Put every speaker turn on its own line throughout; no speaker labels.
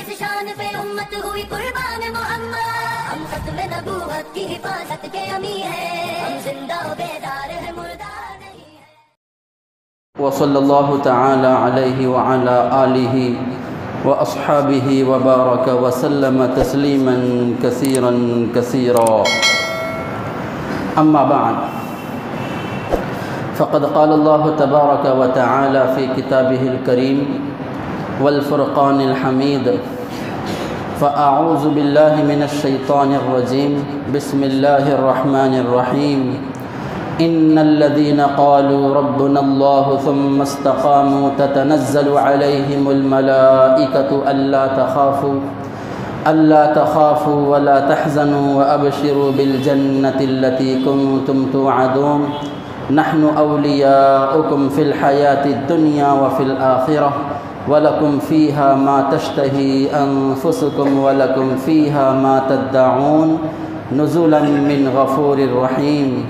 اس شان پہ امت ہوئی قربان محمد. ہم ختم نبوت کی حفاظت کے امی ہیں, ہم زندہ و بیدار ہیں مردہ نہیں ہیں.
وصلی اللہ تعالی علیہ وعلی آلہ واصحابہ وبارک وسلم تسلیما کثیرا کثیرا. اما بعد فقد قال اللہ تبارک وتعالی فی کتابہ الکریم والفرقان الحمید. فاعوذ باللہ من الشیطان الرجیم. بسم اللہ الرحمن الرحیم. ان الذين قالوا ربنا الله ثم استقاموا تتنزل عليهم الملائكة ألا تخافوا ولا تحزنوا وأبشروا بالجنة التي كنتم توعدون. نحن أولياؤكم في الحياة الدنيا وفي الآخرة ولكم فيها ما تشتهي أنفسكم ولكم فيها ما تدعون نزلا من غفور رحيم.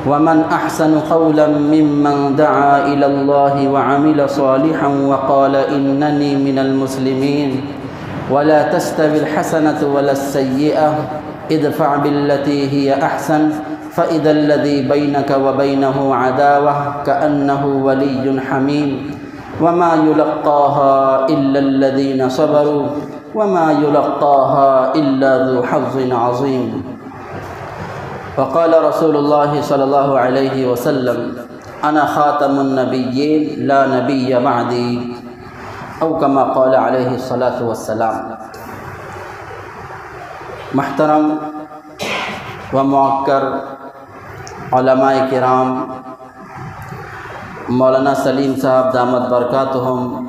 ومن أحسن قولا ممن دعا إلى الله وعمل صالحا وقال إنني من المسلمين. ولا تستوي الحسنة ولا السيئة ادفع بالتي هي أحسن فإذا الذي بينك وبينه عداوة كأنه ولي حميم. وما يلقاها إلا الذين صبروا وما يلقاها إلا ذو حظ عظيم. وقال رسول اللہ صلی اللہ علیہ وسلم انا خاتم النبیین لا نبی بعدی او کما قال علیہ الصلاۃ والسلام. محترم و موقر علماء کرام، مولانا سلیم صاحب دامت برکاتہم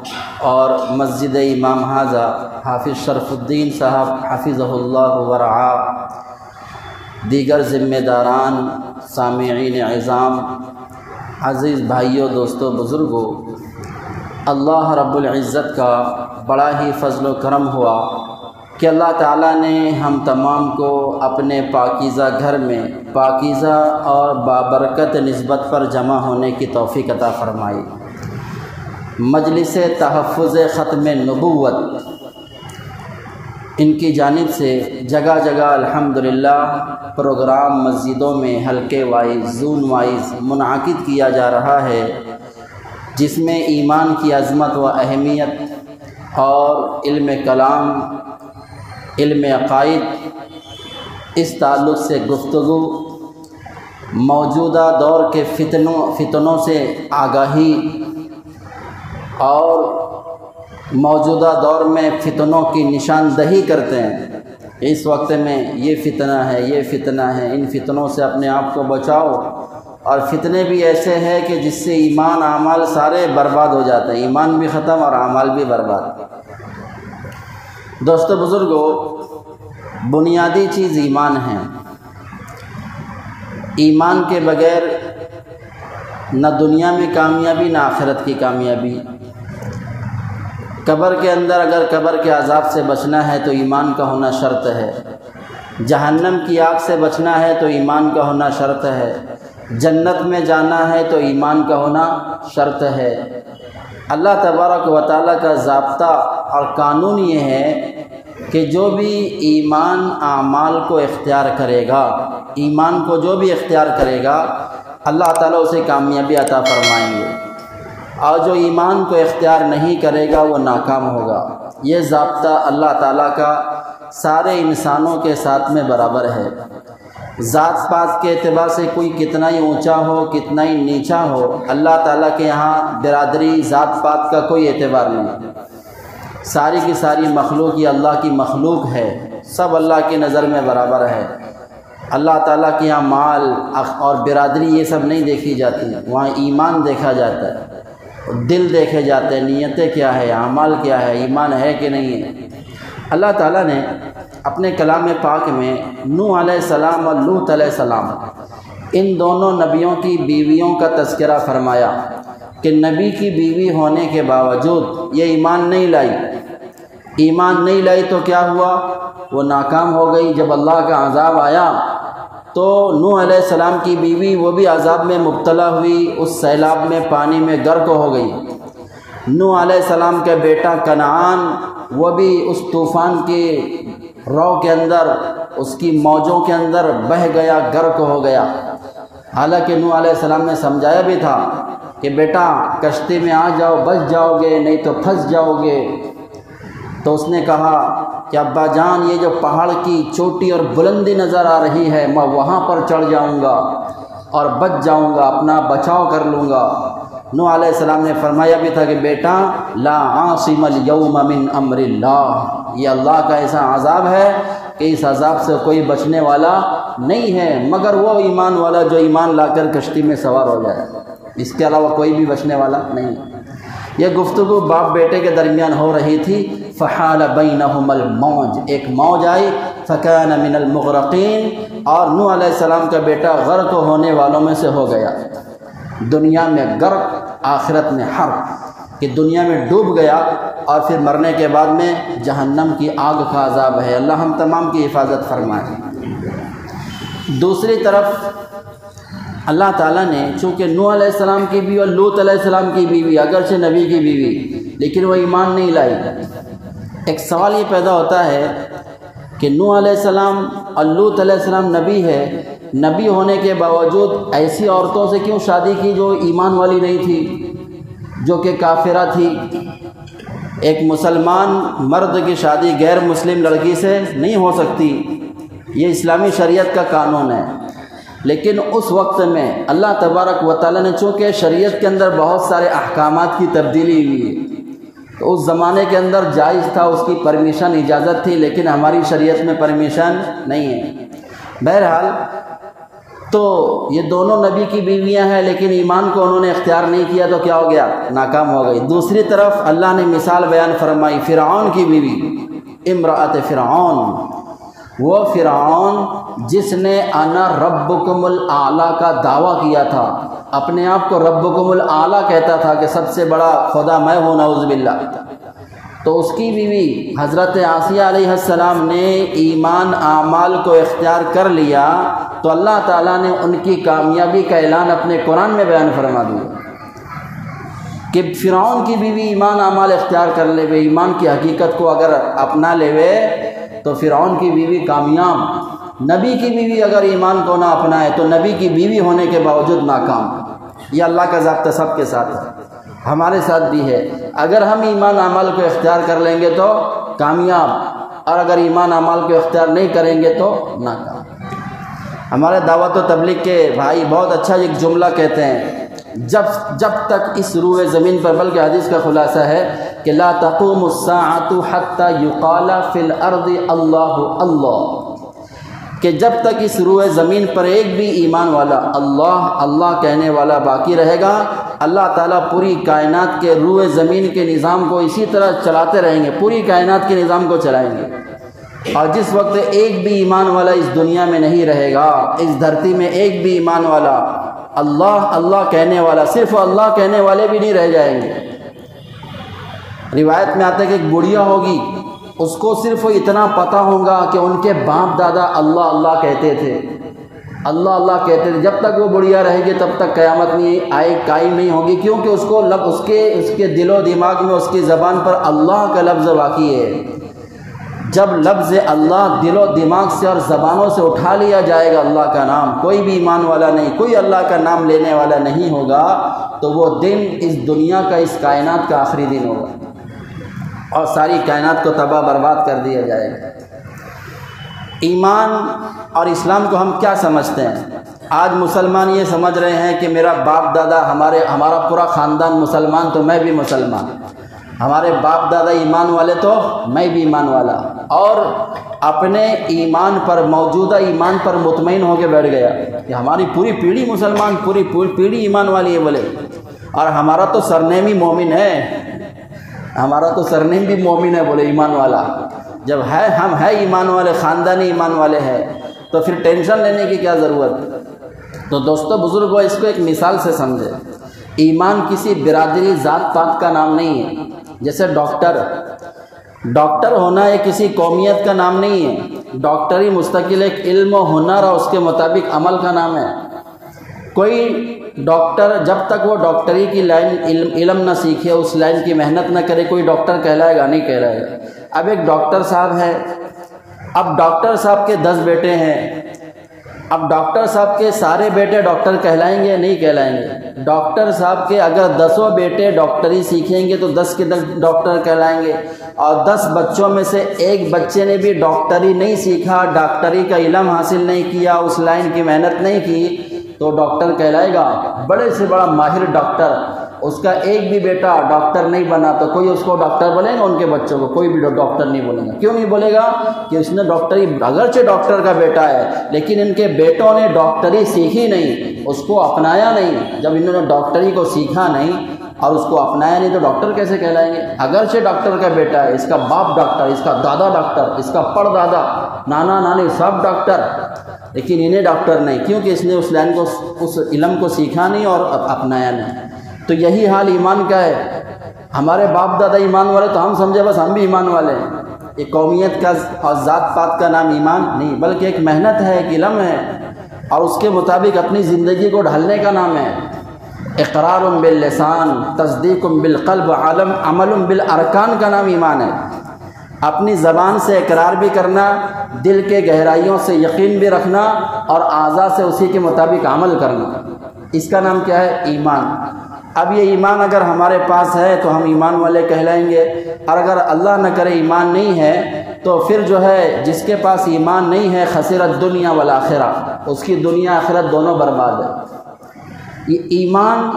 اور مسجد امام حاضہ حافظ شرف الدین صاحب حفظہ اللہ ورعاہ، دیگر ذمہ داران، سامعین اعظام، عزیز بھائیوں، دوستوں، بزرگوں، اللہ رب العزت کا بڑا ہی فضل و کرم ہوا کہ اللہ تعالیٰ نے ہم تمام کو اپنے پاکیزہ گھر میں پاکیزہ اور بابرکت نسبت پر جمع ہونے کی توفیق عطا فرمائی. مجلس تحفظ ختم نبوت ان کی جانب سے جگہ جگہ الحمدللہ پروگرام مسجدوں میں حلقے وائز، زون وائز منعقد کیا جا رہا ہے، جس میں ایمان کی عظمت و اہمیت اور علم کلام، علم عقائد، اس تعلق سے گفتگو، موجودہ دور کے فتنوں سے آگاہی اور موجودہ دور میں فتنوں کی نشاندہی کرتے ہیں. اس وقت میں یہ فتنہ ہے، یہ فتنہ ہے، ان فتنوں سے اپنے آپ کو بچاؤ. اور فتنے بھی ایسے ہیں کہ جس سے ایمان اعمال سارے برباد ہو جاتے ہیں، ایمان بھی ختم اور اعمال بھی برباد. دوستو بزرگوں، بنیادی چیز ایمان ہے. ایمان کے بغیر نہ دنیا میں کامیابی نہ آخرت کی کامیابی. قبر کے اندر اگر قبر کے عذاب سے بچنا ہے تو ایمان کا ہونا شرط ہے. جہنم کی آگ سے بچنا ہے تو ایمان کا ہونا شرط ہے. جنت میں جانا ہے تو ایمان کا ہونا شرط ہے. اللہ تبارک و تعالیٰ کا ضابطہ اور قانون یہ ہے کہ جو بھی ایمان اعمال کو اختیار کرے گا، ایمان کو جو بھی اختیار کرے گا، اللہ تعالیٰ اسے کامیابی عطا فرمائیں گے، اور جو ایمان کو اختیار نہیں کرے گا وہ ناکام ہوگا. یہ ضابطہ اللہ تعالیٰ کا سارے انسانوں کے ساتھ میں برابر ہے. ذات پات کے اعتبار سے کوئی کتنا ہی اونچا ہو، کتنا ہی نیچا ہو، اللہ تعالیٰ کے یہاں برادری، ذات پات کا کوئی اعتبار نہیں. ساری کی ساری مخلوق یہ اللہ کی مخلوق ہے، سب اللہ کی نظر میں برابر ہے. اللہ تعالیٰ کے یہاں مال اور برادری یہ سب نہیں دیکھی جاتی، وہاں ایمان دیکھا جاتا ہے، دل دیکھے جاتے ہیں، نیتیں کیا ہے، اعمال کیا ہے، ایمان ہے کہ نہیں ہے. اللہ تعالیٰ نے اپنے کلام پاک میں نوح علیہ السلام اور لوط علیہ السلام ان دونوں نبیوں کی بیویوں کا تذکرہ فرمایا کہ نبی کی بیوی ہونے کے باوجود یہ ایمان نہیں لائی تو کیا ہوا؟ وہ ناکام ہو گئی. جب اللہ کا عذاب آیا تو نوح علیہ السلام کی بیوی وہ بھی عذاب میں مبتلا ہوئی، اس سیلاب میں پانی میں غرق ہو گئی. نوح علیہ السلام کا بیٹا کنعان وہ بھی اس طوفان کی رو کے اندر، اس کی موجوں کے اندر بہہ گیا، غرق ہو گیا۔ حالانکہ نوح علیہ السلام نے سمجھایا بھی تھا کہ بیٹا کشتی میں آ جاؤ، بچ جاؤ گے، نہیں تو پھنس جاؤ گے۔ تو اس نے کہا کہ ابا جان، یہ جو پہاڑ کی چوٹی اور بلندی نظر آ رہی ہے، میں وہاں پر چڑھ جاؤں گا اور بچ جاؤں گا، اپنا بچاؤ کر لوں گا۔ نوح علیہ السلام نے فرمایا بھی تھا کہ بیٹا لا عاصم اليوم من امر اللہ، یہ اللہ کا ایسا عذاب ہے کہ اس عذاب سے کوئی بچنے والا نہیں ہے مگر وہ ایمان والا جو ایمان لا کر کشتی میں سوار ہو جائے، اس کے علاوہ کوئی بھی بچنے والا نہیں۔ یہ گفتگو باپ بیٹے کے درمیان ہو رہی تھی۔ فحال بینہم الموج، ایک موج آئی، فکان من المغرقین، اور نوح علیہ السلام کا بیٹا غرق ہونے والوں میں سے ہو گیا۔ دنیا میں غرق، آخرت میں حرق، کہ دنیا میں ڈوب گیا اور پھر مرنے کے بعد میں جہنم کی آگ کا عذاب ہے۔ اللہ ہم تمام کی حفاظت فرمائے۔ دوسری طرف اللہ تعالیٰ نے چونکہ نوح علیہ السلام کی بیوی اور لوط علیہ السلام کی بیوی اگرچہ نبی کی بیوی لیکن وہ ایمان نہیں لائی، ایک سوال یہ پیدا ہوتا ہے کہ نوح علیہ السلام اور لوط علیہ السلام نبی ہے، نبی ہونے کے باوجود ایسی عورتوں سے کیوں شادی کی جو ایمان والی نہیں تھی، جو کہ کافرہ تھی؟ ایک مسلمان مرد کی شادی غیر مسلم لڑکی سے نہیں ہو سکتی، یہ اسلامی شریعت کا قانون ہے۔ لیکن اس وقت میں اللہ تبارک و تعالیٰ نے چونکہ شریعت کے اندر بہت سارے احکامات کی تبدیلی ہوئی ہے، تو اس زمانے کے اندر جائز تھا، اس کی پرمیشن اجازت تھی، لیکن ہماری شریعت میں پرمیشن نہیں ہے۔ بہرحال تو یہ دونوں نبی کی بیویاں ہیں، لیکن ایمان کو انہوں نے اختیار نہیں کیا تو کیا ہو گیا؟ ناکام ہو گئی۔ دوسری طرف اللہ نے مثال بیان فرمائی فرعون کی بیوی، امرأت فرعون، وہ فرعون جس نے انا ربکم الاعلیٰ کا دعویٰ کیا تھا، اپنے آپ کو ربکم الاعلیٰ کہتا تھا کہ سب سے بڑا خدا میں ہوں، نعوذ باللہ۔ تو اس کی بیوی حضرت آسیہ علیہ السلام نے ایمان اعمال کو اختیار کر لیا تو اللہ تعالیٰ نے ان کی کامیابی کا اعلان اپنے قرآن میں بیان فرما دیا کہ فرعون کی بیوی ایمان اعمال اختیار کر لے وے، ایمان کی حقیقت کو اگر اپنا لے وے تو فرعون کی بیوی کامیاب، نبی کی بیوی اگر ایمان کو نہ اپنائے تو نبی کی بیوی ہونے کے باوجود ناکام۔ یہ اللہ کا ضابطہ سب کے ساتھ ہے، ہمارے ساتھ بھی ہے۔ اگر ہم ایمان اعمال کو اختیار کر لیں گے تو کامیاب، اور اگر ایمان اعمال کو اختیار نہیں کریں گے تو ناکام۔ ہمارے دعوت و تبلیغ کے بھائی بہت اچھا ایک جملہ کہتے ہیں، جب تک اس روئے زمین پر، بلکہ حدیث کا خلاصہ ہے کہ لا تقوم الساعۃ حتی یقال فی الارض اللہ اللہ، کہ جب تک اس روئے زمین پر ایک بھی ایمان والا اللہ اللہ کہنے والا باقی رہے گا، اللہ تعالیٰ پوری کائنات کے روئے زمین کے نظام کو اسی طرح چلاتے رہیں گے، پوری کائنات کے نظام کو چلائیں گے۔ اور جس وقت ایک بھی ایمان والا اس دنیا میں نہیں رہے گا، اس دھرتی میں ایک بھی ایمان والا اللہ اللہ کہنے والا، صرف اللہ کہنے والے بھی نہیں رہ جائیں گے۔ روایت میں آتا ہے کہ ایک بڑھیا ہوگی، اس کو صرف اتنا پتہ ہوگا کہ ان کے باپ دادا اللہ اللہ کہتے تھے، اللہ اللہ کہتے تھے۔ جب تک وہ بڑھیا رہے گی تب تک قیامت نہیں قائم نہیں ہوگی، کیونکہ اس کو اس کے دل و دماغ میں، اس کی زبان پر اللہ کا لفظ باقی ہے۔ جب لفظ اللہ دل و دماغ سے اور زبانوں سے اٹھا لیا جائے گا اللہ کا نام، کوئی بھی ایمان والا نہیں، کوئی اللہ کا نام لینے والا نہیں ہوگا، تو وہ دن اس دنیا کا، اس کائنات کا آخری دن ہوگا اور ساری کائنات کو تباہ برباد کر دیا جائے گا۔ ایمان اور اسلام کو ہم کیا سمجھتے ہیں؟ آج مسلمان یہ سمجھ رہے ہیں کہ میرا باپ دادا، ہمارا پورا خاندان مسلمان تو میں بھی مسلمان، ہمارے باپ دادا ایمان والے تو میں بھی ایمان والا، اور اپنے ایمان پر، موجودہ ایمان پر مطمئن ہو کے بیٹھ گیا کہ ہماری پوری پیڑھی مسلمان، پوری پیڑھی ایمان والی ہے بولے، اور ہمارا تو سرنیم ہی مومن ہے، ہمارا تو سرنیم بھی مومن ہے بولے، ایمان والا۔ جب ہے ہم ہے ایمان والے، خاندانی ایمان والے ہیں، تو پھر ٹینشن لینے کی کیا ضرورت؟ تو دوستو بزرگوں، اس کو ایک مثال سے سمجھے۔ ایمان کسی برادری ذات پات کا نام نہیں ہے۔ جیسے ڈاکٹر ہونا یہ کسی قومیت کا نام نہیں ہے، ڈاکٹری مستقل ایک علم و ہنر اور اس کے مطابق عمل کا نام ہے۔ کوئی ڈاکٹر جب تک وہ ڈاکٹری کی لائن علم نہ سیکھے، اس لائن کی محنت نہ کرے، کوئی ڈاکٹر کہلائے گا نہیں کہلائے گا۔ اب ایک ڈاکٹر صاحب ہے، اب ڈاکٹر صاحب کے 10 بیٹے ہیں، اب ڈاکٹر صاحب کے سارے بیٹے ڈاکٹر کہلائیں گے؟ نہیں کہلائیں گے۔ ڈاکٹر صاحب کے اگر 10 بیٹے ڈاکٹری سیکھیں گے تو 10 کے 10 ڈاکٹر کہلائیں گے، اور 10 بچوں میں سے ایک بچے نے بھی ڈاکٹری نہیں سیکھا، ڈاکٹری کا علم حاصل نہیں کیا، اس لائن کی محنت نہیں کی، تو ڈاکٹر کہلائے گا؟ بڑے سے بڑا ماہر ڈاکٹر، اس کا ایک بھی بیٹا ڈاکٹر نہیں بنا تو کوئی اس کو ڈاکٹر بولے گا؟ ان کے بچوں کو کوئی بھی ڈاکٹر نہیں بولے گا۔ کیوں نہیں بولے گا؟ کہ اس نے ڈاکٹری، اگرچہ ڈاکٹر کا بیٹا ہے لیکن ان کے بیٹوں نے ڈاکٹری سیکھی نہیں، اس کو اپنایا نہیں۔ جب انہوں نے ڈاکٹری کو سیکھا نہیں اور اس کو اپنایا نہیں تو ڈاکٹر کیسے کہلائیں گے؟ اگرچہ ڈاکٹر کا بیٹا ہے، اس کا باپ ڈاکٹر، اس کا دادا ڈاکٹر، اس کا پردادا، نانا نانی سب ڈاکٹر، لیکن انہیں ڈاکٹر نہیں، کیونکہ اس نے اس لائن کو، اس علم کو سیکھا نہیں اور اپنایا نہیں۔ تو یہی حال ایمان کا ہے۔ ہمارے باپ دادا ایمان والے تو ہم سمجھے بس ہم بھی ایمان والے ہیں۔ یہ قومیت کا اور ذات پات کا نام ایمان نہیں، بلکہ ایک محنت ہے، ایک علم ہے، اور اس کے مطابق اپنی زندگی کو ڈھالنے کا نام ہے۔ اقرار باللسان، تصدیق بالقلب، عمل بالارکان کا نام ایمان ہے۔ اپنی زبان سے اقرار بھی کرنا، دل کے گہرائیوں سے یقین بھی رکھنا، اور اعضاء سے اسی کے مطابق عمل کرنا، اس کا نام کیا ہے؟ ایمان۔ اب یہ ایمان اگر ہمارے پاس ہے تو ہم ایمان والے کہلائیں گے، اور اگر اللہ نہ کرے ایمان نہیں ہے تو پھر جو ہے جس کے پاس ایمان نہیں ہے خسر الدنیا والآخرہ، اس کی دنیا آخرت دونوں برباد ہے۔ یہ ایمان،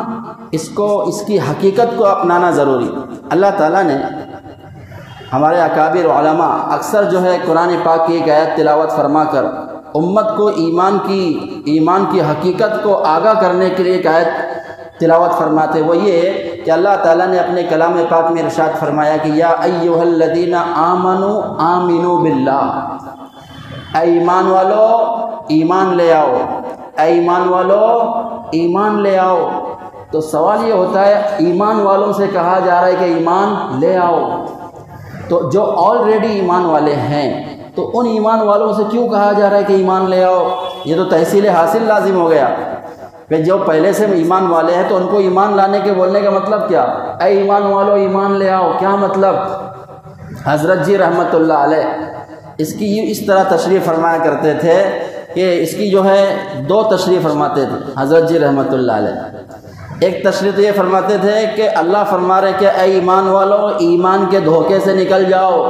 اس کی حقیقت کو اپنانا ضروری۔ اللہ تعالیٰ نے ہمارے اکابر علماء اکثر جو ہے قرآن پاک کی ایک آیت تلاوت فرما کر امت کو ایمان کی حقیقت کو آگاہ کرنے کے لیے ایک آیت تلاوت فرماتے، وہ یہ کہ اللہ تعالیٰ نے اپنے کلام پاک میں ارشاد فرمایا کہ یا ایھا الذین آمنوا آمنوا باللہ، اے ایمان والو ایمان لے آؤ، اے ایمان والو ایمان لے آؤ۔ تو سوال یہ ہوتا ہے ایمان والوں سے کہا جا رہا ہے کہ ایمان لے آؤ، تو جو آلریڈی ایمان والے ہیں تو ان ایمان والوں سے کیوں کہا جا رہا ہے کہ ایمان لے آؤ؟ یہ تو تحصیل حاصل لازم ہو گیا کہ جو پہلے سے ایمان والے ہیں تو ان کو ایمان لانے کے بولنے کا مطلب کیا؟ اے ایمان والو ایمان لے آؤ، کیا مطلب؟ حضرت جی رحمت اللہ علیہ اس کی اس طرح تشریح فرمایا کرتے تھے کہ اس کی جو ہے 2 تشریح فرماتے تھے حضرت جی رحمت اللہ علیہ۔ ایک تشریح تو یہ فرماتے تھے کہ اللہ فرما رہے کہ اے ایمان والو ایمان کے دھوکے سے نکل جاؤ،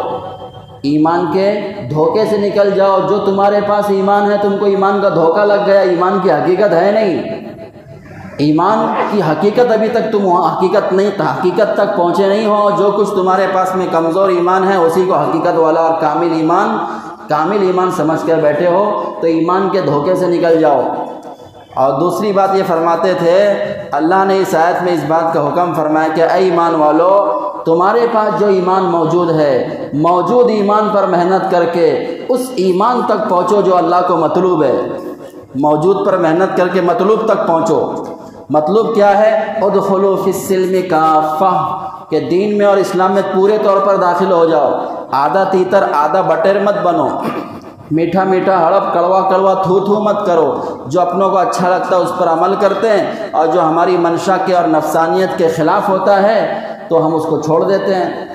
ایمان کے دھوکے سے نکل جاؤ، جو تمہارے پاس ایمان ہے تم کو ایمان کا دھوکہ لگ گیا، ایمان کی حقیقت ہے نہیں، ایمان کی حقیقت ابھی تک تم حقیقت تک پہنچے نہیں ہو، جو کچھ تمہارے پاس میں کمزور ایمان ہے اسی کو حقیقت والا اور کامل ایمان سمجھ کر بیٹھے ہو، تو ایمان کے دھوکے سے نکل جاؤ۔ اور دوسری بات یہ فرماتے تھے اللہ نے اس آیت میں اس بات کا حکم فرمایا کہ اے ایمان والو تمہارے پاس جو ایمان موجود ہے، موجود ایمان پر محنت کر کے اس ایمان تک پہنچو جو اللہ کو مطلوب ہے، موجود پر محنت کر کے مطلوب تک پہنچو۔ مطلوب کیا ہے؟ ادخلوا فی السلم کافہ، کہ دین میں اور اسلام میں پورے طور پر داخل ہو جاؤ، آدھا تیتر آدھا بٹیر مت بنو، میٹھا میٹھا ہڑپ کڑوا کڑوا تھو تھو مت کرو، جو اپنوں کو اچھا لگتا ہے اس پر عمل کرتے ہیں اور جو ہماری منشا کے اور نفسانیت کے خلاف ہوتا ہے تو ہم اس کو چھوڑ دیتے ہیں،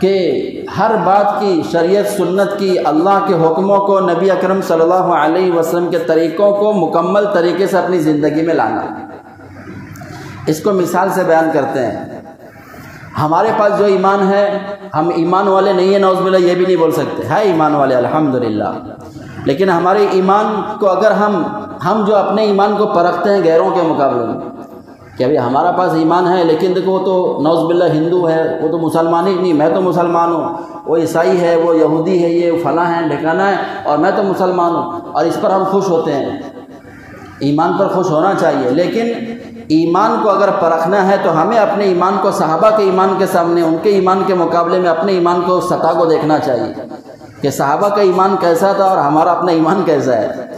کہ ہر بات کی شریعت سنت کی، اللہ کے حکموں کو، نبی اکرم صلی اللہ علیہ وسلم کے طریقوں کو مکمل طریقے سے اپنی زندگی میں لانا۔ اس کو مثال سے بیان کرتے ہیں، ہمارے پاس جو ایمان ہے، ہم ایمان والے نہیں ہیں نعوذ باللہ یہ بھی نہیں بول سکتے، ہے ایمان والے الحمدللہ، لیکن ہمارے ایمان کو اگر ہم جو اپنے ایمان کو پرکھتے ہیں غیروں کے مقابلے میں کہ ابھی ہمارا پاس ایمان ہے لیکن دیکھو وہ تو نعوذ باللہ ہندو ہے، وہ تو مسلمان ہی نہیں، میں تو مسلمان ہوں، وہ عیسائی ہے، وہ یہودی ہے، یہ فلاں ہے ڈھکانا ہے، اور میں تو مسلمان ہوں، اور اس پر ہم خوش ہوتے ہیں۔ ایمان پر خوش ہونا چاہیے، لیکن ایمان کو اگر پرکھنا ہے تو ہمیں اپنے ایمان کو صحابہ کے ایمان کے سامنے، ان کے ایمان کے مقابلے میں اپنے ایمان کو سطح کو دیکھنا چاہیے کہ صحابہ کا ایمان کیسا تھا اور ہمارا اپنا ایمان کیسا ہے،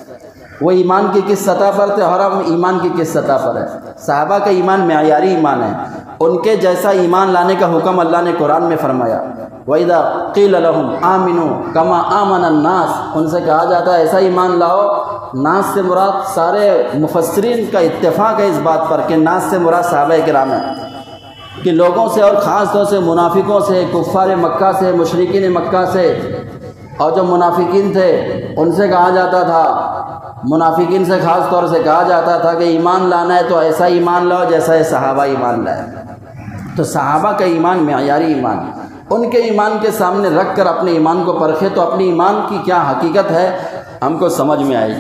وہ ایمان کی کس سطح پر تھے اور ہم ایمان کی کس سطح پر ہے۔ صحابہ کا ایمان معیاری ایمان ہے، ان کے جیسا ایمان لانے کا حکم اللہ نے قرآن میں فرمایا، وَإِذَا قِيلَ لَهُمْ آمِنُوا كَمَا آمَنَ النَّاسِ، ان سے کہا جاتا ہے ایسا ایمان لاؤ۔ ناس سے مراد، سارے مفسرین کا اتفاق ہے اس بات پر کہ ناس سے مراد صحابہ کرام ہیں، کہ لوگوں سے اور خاص طور سے منافقوں سے، کفار مکہ سے، مشرکین مکہ سے، اور جو منافقین تھے ان سے کہا جاتا تھا، منافقین سے خاص طور سے کہا جاتا تھا کہ ایمان لانا ہے تو ایسا ایمان لاؤ جیسا صحابہ ایمان لائے۔ تو صحابہ کا ایمان معیاری ایمان، ان کے ایمان کے سامنے رکھ کر اپنے ایمان کو پرکھے تو اپنی ایمان کی کیا حقیقت ہے ہم کو سمجھ میں آئی۔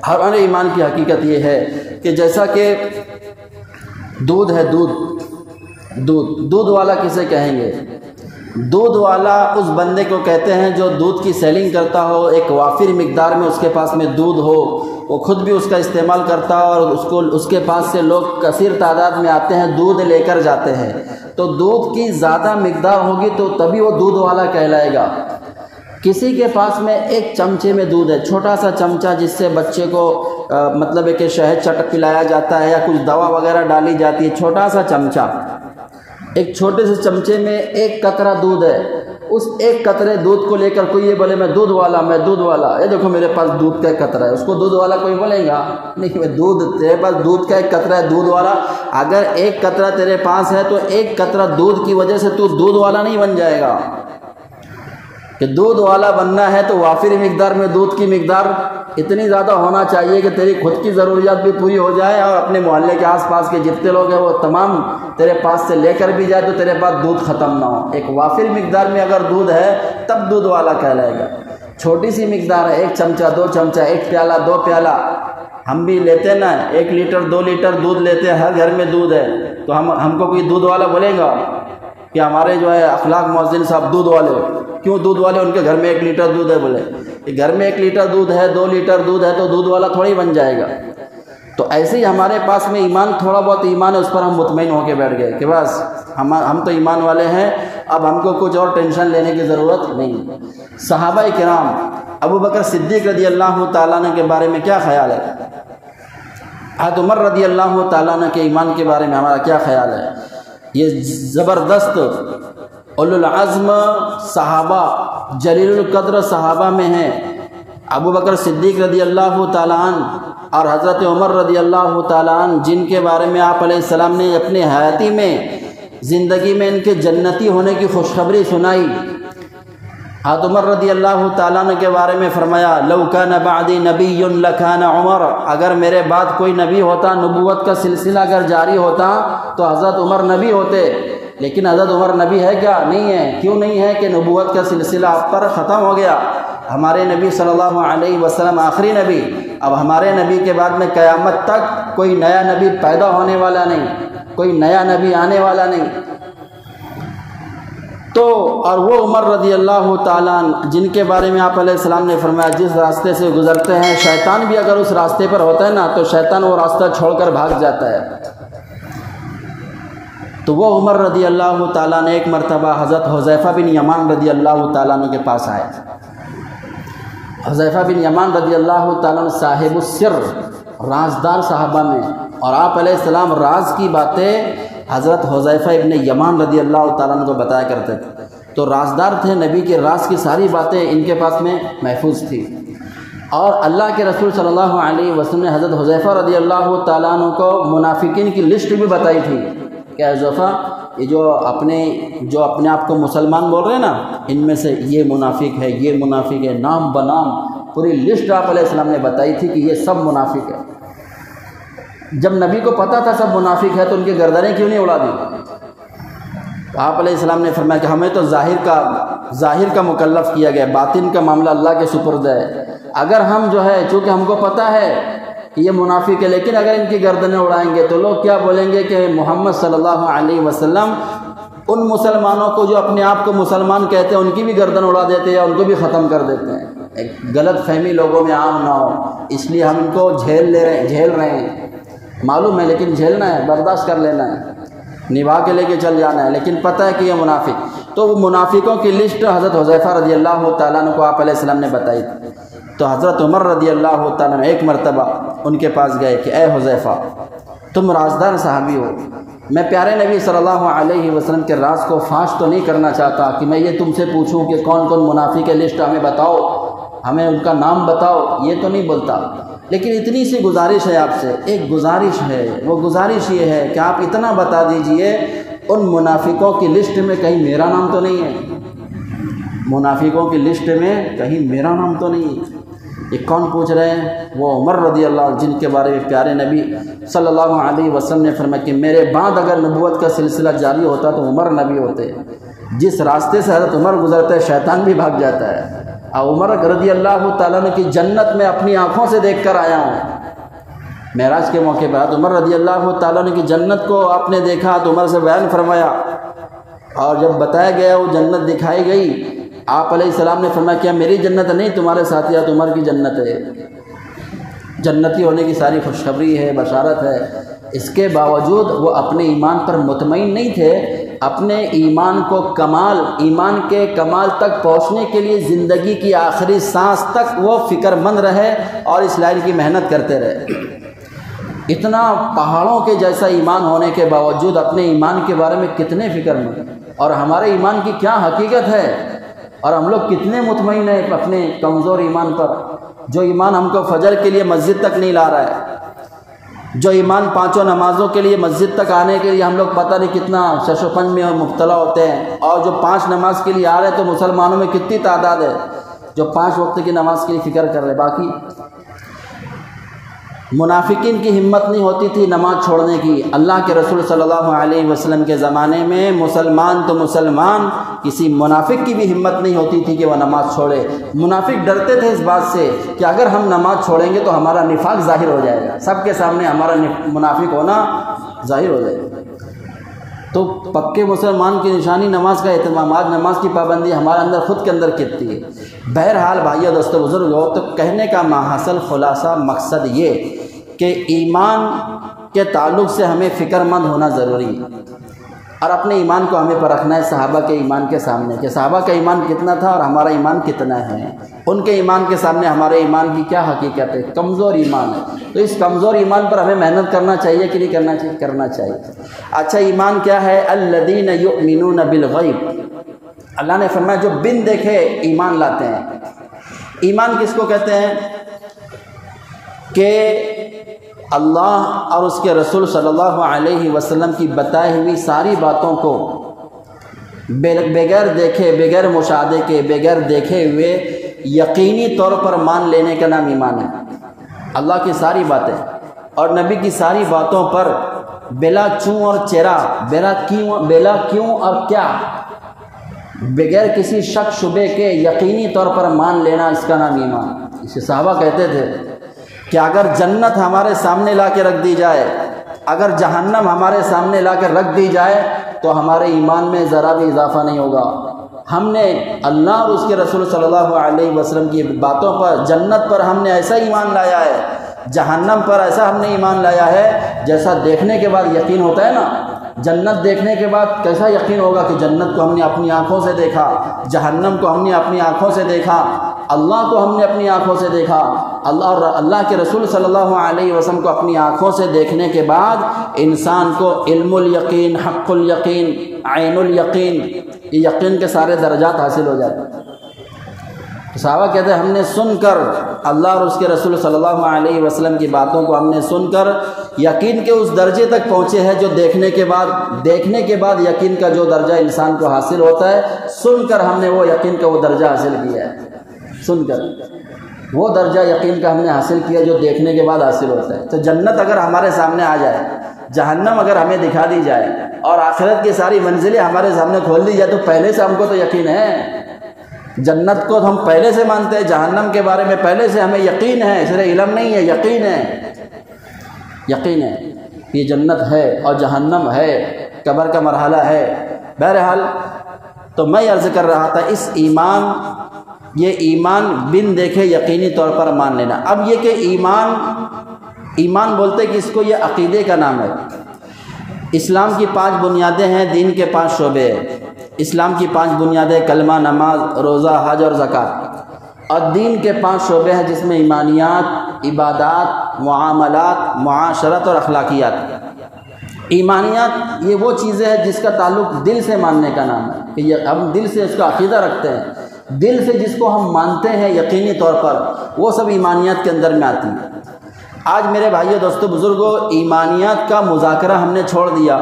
ہمارے ایمان کی حقیقت یہ ہے کہ جیسا کہ دودھ ہے، دودھ والا کسے کہیں گے؟ دودھ والا اس بندے کو کہتے ہیں جو دودھ کی سیلنگ کرتا ہو، ایک وافر مقدار میں اس کے پاس میں دودھ ہو، وہ خود بھی اس کا استعمال کرتا ہو اور اس کے پاس سے لوگ کثیر تعداد میں آتے ہیں، دودھ لے کر جاتے ہیں۔ تو دودھ کی زیادہ مقدار ہوگی تو تبھی وہ دودھ والا کہلائے گا۔ کسی کے پاس میں ایک چمچے میں دودھ ہے، چھوٹا سا چمچہ جس سے بچے کو مطلب ہے کہ شہد چٹک پلایا جاتا ہے یا کچھ دوا وغیرہ ڈالی جاتی ہے، چھوٹا سا چمچہ، ایک چھوٹے سے چمچے میں ایک قطرہ دودھ ہے، اس ایک قطرے دودھ کو لے کر کوئی یہ بولے میں دودھ والا، یہ دیکھو میرے پاس دودھ کا ایک قطرہ ہے، اس کو دودھ والا کوئی بولے گا نہیں؟ میں تیرے پاس دودھ کا ایک قطرہ ہے، دودھ والا۔ اگر ایک قطرہ تیرے پاس ہے تو ایک قطرہ دودھ کی وجہ سے تو دودھ والا نہیں بن جائے گا۔ کہ دودھ والا بننا ہے تو وافر مقدار میں دودھ کی مقدار اتنی زیادہ ہونا چاہیے کہ تیری خود کی ضروریات بھی پوری ہو جائے اور اپنے محلے کے آس پاس کے جتنے لوگ ہیں وہ تمام تیرے پاس سے لے کر بھی جائے تو تیرے پاس دودھ ختم نہ ہو۔ ایک وافر مقدار میں اگر دودھ ہے تب دودھ والا کہلائے گا۔ چھوٹی سی مقدار ہے، ایک چمچہ، دو چمچہ، ایک پیالہ، دو پیالہ، ہم بھی لیتے نا 1 لیٹر 2 لیٹر دودھ لیتے ہیں، ہر گھر میں دودھ ہے، تو ہم کو کوئی دودھ والا بولے گا کہ ہمارے جو ہے اخلاق مؤذن صاحب دودھ والے؟ کیوں دودھ والے؟ ان کے گھر میں 1 لیٹر دودھ ہے، بولے کہ گھر میں 1 لیٹر دودھ ہے، 2 لیٹر دودھ ہے تو دودھ والا تھوڑی بن جائے گا۔ تو ایسے ہی ہمارے پاس میں ایمان، تھوڑا بہت ایمان ہے، اس پر ہم مطمئن ہو کے بیٹھ گئے کہ بس ہم تو ایمان والے ہیں، اب ہم کو کچھ اور ٹینشن لینے کی ضرورت نہیں۔ صحابہ کرام، ابو بکر صدیق رضی اللہ تعالیٰ عنہ کے بارے میں کیا خیال ہے؟ حضرت عمر رضی اللہ تعالیٰ عنہ کے ایمان کے بارے میں ہمارا کیا خیال ہے؟ یہ زبردست اولو العزم صحابہ، جلیل القدر صحابہ میں ہیں، ابو بکر صدیق رضی اللہ تعالیٰ عنہ اور حضرت عمر رضی اللہ تعالیٰ عنہ، جن کے بارے میں آپ علیہ السلام نے اپنے حیاتی میں، زندگی میں ان کے جنتی ہونے کی خوشخبری سنائی۔ حضرت عمر رضی اللہ تعالیٰ عنہ کے بارے میں فرمایا لو کان بعدی نبی لکان عمر، اگر میرے بعد کوئی نبی ہوتا، نبوت کا سلسلہ اگر جاری ہوتا تو حضرت عمر نبی ہوتے، لیکن حضرت عمر نبی ہے کیا؟ نہیں ہے۔ کیوں نہیں ہے؟ کہ نبوت کا سلسلہ آپ پر ختم ہو گیا، ہمارے نبی صلی اللہ علیہ وسلم آخری نبی، اب ہمارے نبی کے بعد میں قیامت تک کوئی نیا نبی پیدا ہونے والا نہیں، کوئی نیا نبی آنے والا نہیں۔ تو اور وہ عمر رضی اللہ تعالیٰ عنہ جن کے بارے میں آپ علیہ السلام نے فرمایا جس راستے سے گزرتے ہیں شیطان بھی اگر اس راستے پر ہوتا ہے نا تو شیطان وہ راستہ چھوڑ کر بھاگ جاتا ہے، تو وہ عمر رضی اللہ تعالیٰ نے ایک مرتبہ حضرت حذیفہ بن یمان رضی اللہ تعالیٰ عنہ کے پاس آئے۔ حذیفہ بن یمان رضی اللہ تعالیٰ عنہ صاحب السر، رازدار صحابہ میں، اور آپ علیہ السلام راز کی باتیں حضرت حذیفہ ابن یمان رضی اللہ تعالیٰ عنہ کو بتایا کرتے تھے، تو رازدار تھے، نبی کے راز کی ساری باتیں ان کے پاس میں محفوظ تھی۔ اور اللہ کے رسول صلی اللہ علیہ وسلم نے حضرت حذیفہ رضی اللہ تعالیٰ عنہ کو منافقین کی لسٹ بھی بتائی تھی کہ حذیفہ یہ جو اپنے آپ کو مسلمان بول رہے ہیں نا، ان میں سے یہ منافق ہے، یہ منافق ہے، نام بنام پوری لسٹ آپ علیہ السلام نے بتائی تھی کہ یہ سب منافق ہے۔ جب نبی کو پتہ تھا سب منافق ہے تو ان کی گردنیں کیوں نہیں اڑا دی؟ آپ علیہ السلام نے فرمایا کہ ہمیں تو ظاہر کا مکلف کیا گیا، باطن کا معاملہ اللہ کے سپرد ہے۔ اگر ہم جو ہے چونکہ ہم کو پتہ ہے کہ یہ منافق ہے، لیکن اگر ان کی گردنیں اڑائیں گے تو لوگ کیا بولیں گے کہ محمد صلی اللہ علیہ وسلم ان مسلمانوں کو جو اپنے آپ کو مسلمان کہتے ہیں ان کی بھی گردن اڑا دیتے ہیں یا ان کو بھی ختم کر دیتے ہیں۔ ایک غلط فہمی لوگوں میں عام نہ ہو، اس لیے ہم ان کو جھیل رہے ہیں، معلوم ہے لیکن جھیلنا ہے، برداشت کر لینا ہے، نبھا کے لے کے چل جانا ہے، لیکن پتہ ہے کہ یہ منافق۔ تو وہ منافقوں کی لسٹ حضرت حذیفہ رضی اللہ تعالیٰ عنہ کو آپ علیہ السلام نے بتائی تھی۔ تو حضرت عمر رضی اللہ تعالیٰ عنہ ایک مرتبہ ان کے پاس گئے کہ اے حذیفہ، تم رازدار صحابی ہو، میں پیارے نبی صلی اللہ علیہ وسلم کے راز کو فاش تو نہیں کرنا چاہتا کہ میں یہ تم سے پوچھوں کہ کون کون منافق ہے، لسٹ ہمیں بتاؤ، ہمیں ان کا نام بتاؤ، یہ تو نہیں بولتا، لیکن اتنی سی گزارش ہے آپ سے، ایک گزارش ہے، وہ گزارش یہ ہے کہ آپ اتنا بتا دیجئے ان منافقوں کی لسٹ میں کہیں میرا نام تو نہیں ہے؟ منافقوں کی لسٹ میں کہیں میرا نام تو نہیں ہے؟ یہ کون پوچھ رہے ہیں؟ وہ عمر رضی اللہ عنہ، جن کے بارے میں پیارے نبی صلی اللہ علیہ وسلم نے فرمایا کہ میرے بعد اگر نبوت کا سلسلہ جاری ہوتا تو عمر نبی ہوتے۔ جس راستے سے حضرت عمر گزرتے ہیں شیطان بھی بھاگ جاتا ہے۔ عمر رضی اللہ تعالیٰ عنہ کی جنت میں اپنی آنکھوں سے دیکھ کر آیا ہوں۔ معراج کے موقع پر عمر رضی اللہ تعالیٰ عنہ کی جنت کو آپ نے دیکھا تو عمر سے بیان فرمایا، اور جب بتایا گیا وہ جنت دکھائی گئی، آپ علیہ السلام نے فرمایا کیا میری جنت نہیں تمہارے ساتھ یا عمر کی جنت ہے؟ جنتی ہونے کی ساری خوشخبری ہے، بشارت ہے۔ اس کے باوجود وہ اپنے ایمان پر مطمئن نہیں تھے۔ اپنے ایمان کو ایمان کے کمال تک پہنچنے کے لیے زندگی کی آخری سانس تک وہ فکر مند رہے اور اس لائن کی محنت کرتے رہے۔ اتنا پہاڑوں کے جیسا ایمان ہونے کے باوجود اپنے ایمان کے بارے میں کتنے فکر مند، اور ہمارے ایمان کی کیا حقیقت ہے، اور ہم لوگ کتنے مطمئن ہیں اپنے کمزور ایمان پر، جو ایمان ہم کو فجر کے لیے مسجد تک نہیں لا رہا ہے، جو ایمان پانچوں نمازوں کے لیے مسجد تک آنے کے لیے ہم لوگ پتہ نہیں کتنا شش و پنج میں مبتلا ہوتے ہیں، اور جو 5 نماز کے لیے آ رہے ہیں تو مسلمانوں میں کتنی تعداد ہے جو 5 وقت کی نماز کے لیے فکر کر رہے۔ باقی منافقین کی ہمت نہیں ہوتی تھی نماز چھوڑنے کی۔ اللہ کے رسول صلی اللہ علیہ وسلم کے زمانے میں مسلمان تو مسلمان، کسی منافق کی بھی ہمت نہیں ہوتی تھی کہ وہ نماز چھوڑے۔ منافق ڈرتے تھے اس بات سے کہ اگر ہم نماز چھوڑیں گے تو ہمارا نفاق ظاہر ہو جائے گا، سب کے سامنے ہمارا منافق ہونا ظاہر ہو جائے گا۔ تو پکے مسلمان کی نشانی نماز کا اہتمام، آج نماز کی پابندی ہمارے اندر خود کے اندر کتنی ہے۔ بہرحال بھائیو دوستو بزرگو، تو کہنے کا ماحصل خلاصہ مقصد یہ کہ ایمان کے تعلق سے ہمیں فکر مند ہونا ضروری ہے، اور اپنے ایمان کو ہمیں پرکھنا ہے صحابہ کے ایمان کے سامنے کہ صحابہ کا ایمان کتنا تھا اور ہمارا ایمان کتنا ہے۔ ان کے ایمان کے سامنے ہمارے ایمان کی کیا حقیقت ہے؟ کمزور ایمان ہے۔ تو اس کمزور ایمان پر ہمیں محنت کرنا چاہیے کہ نہیں کرنا چاہیے؟ کرنا چاہیے۔ اچھا، ایمان کیا ہے؟ الذین یؤمنون بالغیب۔ اللہ نے فرمایا جو بن دیکھے ایمان لاتے ہیں۔ ایمان کس کو کہتے ہیں؟ کہ اللہ اور اس کے رسول صلی اللہ علیہ وسلم کی بتائی ہوئی ساری باتوں کو بغیر دیکھے، بغیر مشاہدے کے، بغیر دیکھے ہوئے یقینی طور پر مان لینے کا نام ایمان ہے۔ اللہ کی ساری باتیں اور نبی کی ساری باتوں پر بلا چوں اور چرا، بلا کیوں اور کیا، بغیر کسی شک شبے کے یقینی طور پر مان لینا، اس کا نام ایمان۔ اسے صحابہ کہتے تھے کہ اگر جنت ہمارے سامنے لا کے رکھ دی جائے، اگر جہنم ہمارے سامنے لا کے رکھ دی جائے تو ہمارے ایمان میں ذرا بھی اضافہ نہیں ہوگا۔ ہم نے اللہ اور اس کے رسول صلی اللہ علیہ وسلم کی باتوں پر، جنت پر ہم نے ایسا ایمان لایا ہے، جہنم پر ایسا ہم نے ایمان لایا ہے جیسا دیکھنے کے بعد یقین ہوتا ہے نا۔ جنت دیکھنے کے بعد کیسا یقین ہوگا کہ جنت کو ہم نے اپنی آنکھوں سے دیکھا، جہنم کو ہم نے اپنی آنکھوں سے دیکھا، اللہ کو ہم نے اپنی آنکھوں سے دیکھا۔ اللہ اور اللہ کے رسول صلی اللہ علیہ وسلم کو اپنی آنکھوں سے دیکھنے کے بعد انسان کو علم الیقین، حق الیقین، عین الیقین، یہ یقین کے سارے درجات حاصل ہو جاتے ہیں۔ صحابہ کہتے ہیں ہم نے سن کر اللہ اور اس کے رسول صلی اللہ علیہ وسلم کی باتوں کو ہم نے سن کر یقین کے اس درجے تک پہنچے ہیں جو دیکھنے کے بعد یقین کا جو درجہ انسان کو حاصل ہوتا ہے، سن کر ہم نے وہ یقین کا وہ درجہ حاصل کیا ہے۔ سن کر وہ درجہ یقین کا ہم نے حاصل کیا جو دیکھنے کے بعد حاصل ہوتا ہے۔ تو جنت اگر ہمارے سامنے آ جائے، جہنم اگر ہمیں دکھا دی جائے اور آخرت کی ساری منزلیں ہمارے سامنے کھول دی جائے تو پہلے سے ہم کو تو یقین ہے۔ جنت کو ہم پہلے سے مانتے ہیں، جہنم کے بارے میں پہلے سے ہمیں یقین ہے، صرف علم نہیں ہے، یقین ہے۔ یقین ہے یہ جنت ہے اور جہنم ہے، قبر کا مرحلہ ہے۔ بہرحال تو میں عرض کر رہا تھا اس یہ ایمان بن دیکھے یقینی طور پر مان لینا۔ اب یہ کہ ایمان بولتے کہ اس کو یہ عقیدے کا نام ہے۔ اسلام کی 5 بنیادیں ہیں، دین کے 5 شعبے ہیں۔ اسلام کی 5 بنیادیں کلمہ، نماز، روزہ، حج اور زکوٰۃ، اور دین کے 5 شعبے ہیں جس میں ایمانیات، عبادات، معاملات، معاشرت اور اخلاقیات۔ ایمانیات یہ وہ چیزیں ہیں جس کا تعلق دل سے ماننے کا نام ہے کہ ہم دل سے اس کا عقیدہ رکھتے ہیں، دل سے جس کو ہم مانتے ہیں یقینی طور پر، وہ سب ایمانیات کے اندر میں آتی ہیں۔ آج میرے بھائیو دوستو بزرگوں، ایمانیات کا مذاکرہ ہم نے چھوڑ دیا،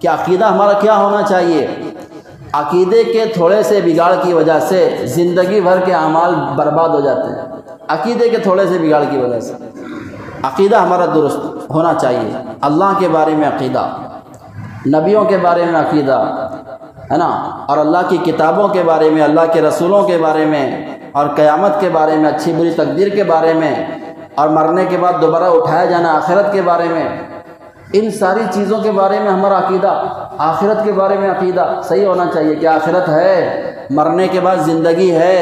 کہ عقیدہ ہمارا کیا ہونا چاہیے۔ عقیدے کے تھوڑے سے بگاڑ کی وجہ سے زندگی بھر کے اعمال برباد ہو جاتے ہیں، عقیدے کے تھوڑے سے بگاڑ کی وجہ سے۔ عقیدہ ہمارا درست ہونا چاہیے، اللہ کے بارے میں عقیدہ، نبیوں کے بارے میں عقیدہ ہے نا، اور اللہ کی کتابوں کے بارے میں، اللہ کے رسولوں کے بارے میں، اور قیامت کے بارے میں، اچھی بری تقدیر کے بارے میں، اور مرنے کے بعد دوبارہ اٹھایا جانا آخرت کے بارے میں، ان ساری چیزوں کے بارے میں ہمارا عقیدہ، آخرت کے بارے میں عقیدہ صحیح ہونا چاہیے کہ آخرت ہے، مرنے کے بعد زندگی ہے،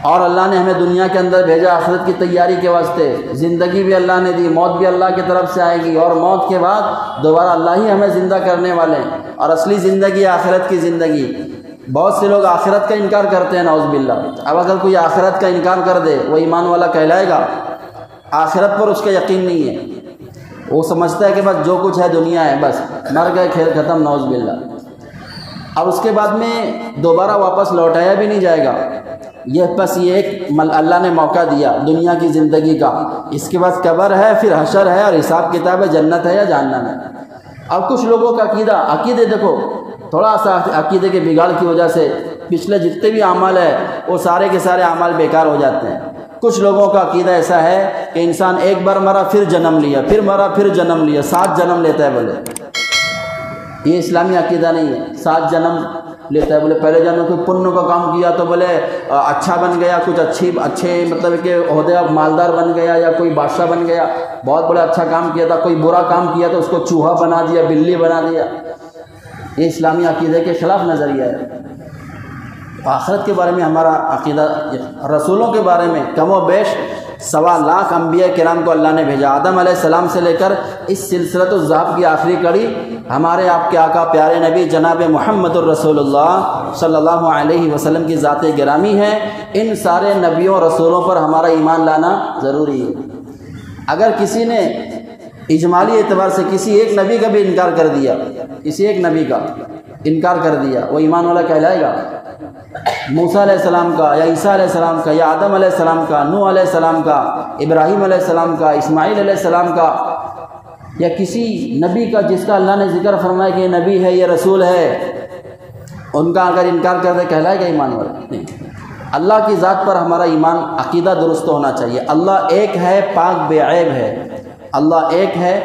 اور اللہ نے ہمیں دنیا کے اندر بھیجا آخرت کی تیاری کے واسطے، زندگی بھی اللہ نے دی، موت بھی اللہ کی طرف سے آئے گی، اور موت کے بعد دوبارہ اللہ ہی ہمیں زندہ کرنے والے ہیں، اور اصلی زندگی آخرت کی زندگی۔ بہت سے لوگ آخرت کا انکار کرتے ہیں، نعوذ باللہ۔ اب اگر کوئی آخرت کا انکار کر دے وہ ایمان والا کہلائے گا؟ آخرت پر اس کا یقین نہیں ہے، وہ سمجھتا ہے کہ بس جو کچھ ہے دنیا ہے، بس مر گئے کھیل ختم، نعوذ باللہ۔ اب اس کے بعد میں دوبارہ واپس لوٹایا بھی نہیں جائے گا، یہ بس یہ ایک اللہ نے موقع دیا دنیا کی زندگی کا، اس کے بعد قبر ہے، پھر حشر ہے، اور حساب کتاب ہے، جنت ہے یا جہنم ہے۔ اب کچھ لوگوں کا عقیدے دیکھو، تھوڑا سا عقیدے کے بگاڑ کی وجہ سے پچھلے جتنے بھی اعمال ہیں وہ سارے کے سارے اعمال بیکار ہو جاتے ہیں۔ کچھ لوگوں کا عقیدہ ایسا ہے کہ انسان ایک بار مرا پھر جنم لیا، پھر مرا پھر جنم لیا، 7 جنم لیتا ہے بولے۔ یہ اسلامی عقیدہ نہیں ہے، 7 جنم لیتا ہے بولے۔ پہلے جنم کوئی پنیہ کا کام کیا تو بولے اچھا بن گیا، کچھ اچھے مطلب کہ عہدے مالدار بن گیا، یا کوئی بادشاہ بن گیا، بہت بڑا اچھا کام کیا تھا۔ کوئی برا کام کیا تو اس کو چوہا بنا دیا، بلی بنا دیا۔ یہ اسلامی عقیدے کے خلاف نظریہ ہے۔ آخرت کے بارے میں ہمارا عقیدہ، رسولوں کے بارے میں کم و بیش 1.25 لاکھ انبیاء کرام کو اللہ نے بھیجا، آدم علیہ السلام سے لے کر اس سلسلۃ الذہب کی آخری کڑی ہمارے آپ کے آقا پیارے نبی جناب محمد الرسول اللہ صلی اللہ علیہ وسلم کی ذات گرامی ہے۔ ان سارے نبیوں رسولوں پر ہمارا ایمان لانا ضروری ہے۔ اگر کسی نے اجمالی اعتبار سے کسی ایک نبی کا بھی انکار کر دیا، کسی ایک نبی کا انکار کر دیا، وہ ایمان والا کہلائے گا؟ موسیٰ علیہ السلام کا، یا عیسیٰ علیہ السلام کا، یا آدم علیہ السلام کا، نوح علیہ السلام کا، ابراہیم علیہ السلام کا، اسماعیل علیہ السلام کا، یا کسی نبی کا جس کا اللہ نے ذکر فرمایا کہ یہ نبی ہے، یہ رسول ہے، ان کا اگر انکار کر دے کہلائے گا ایمان والا؟ نہیں۔ اللہ کی ذات پر ہمارا ایمان عقیدہ درست ہونا چاہیے۔ اللہ ایک ہے، پاک بے عیب ہے، اللہ ایک ہے،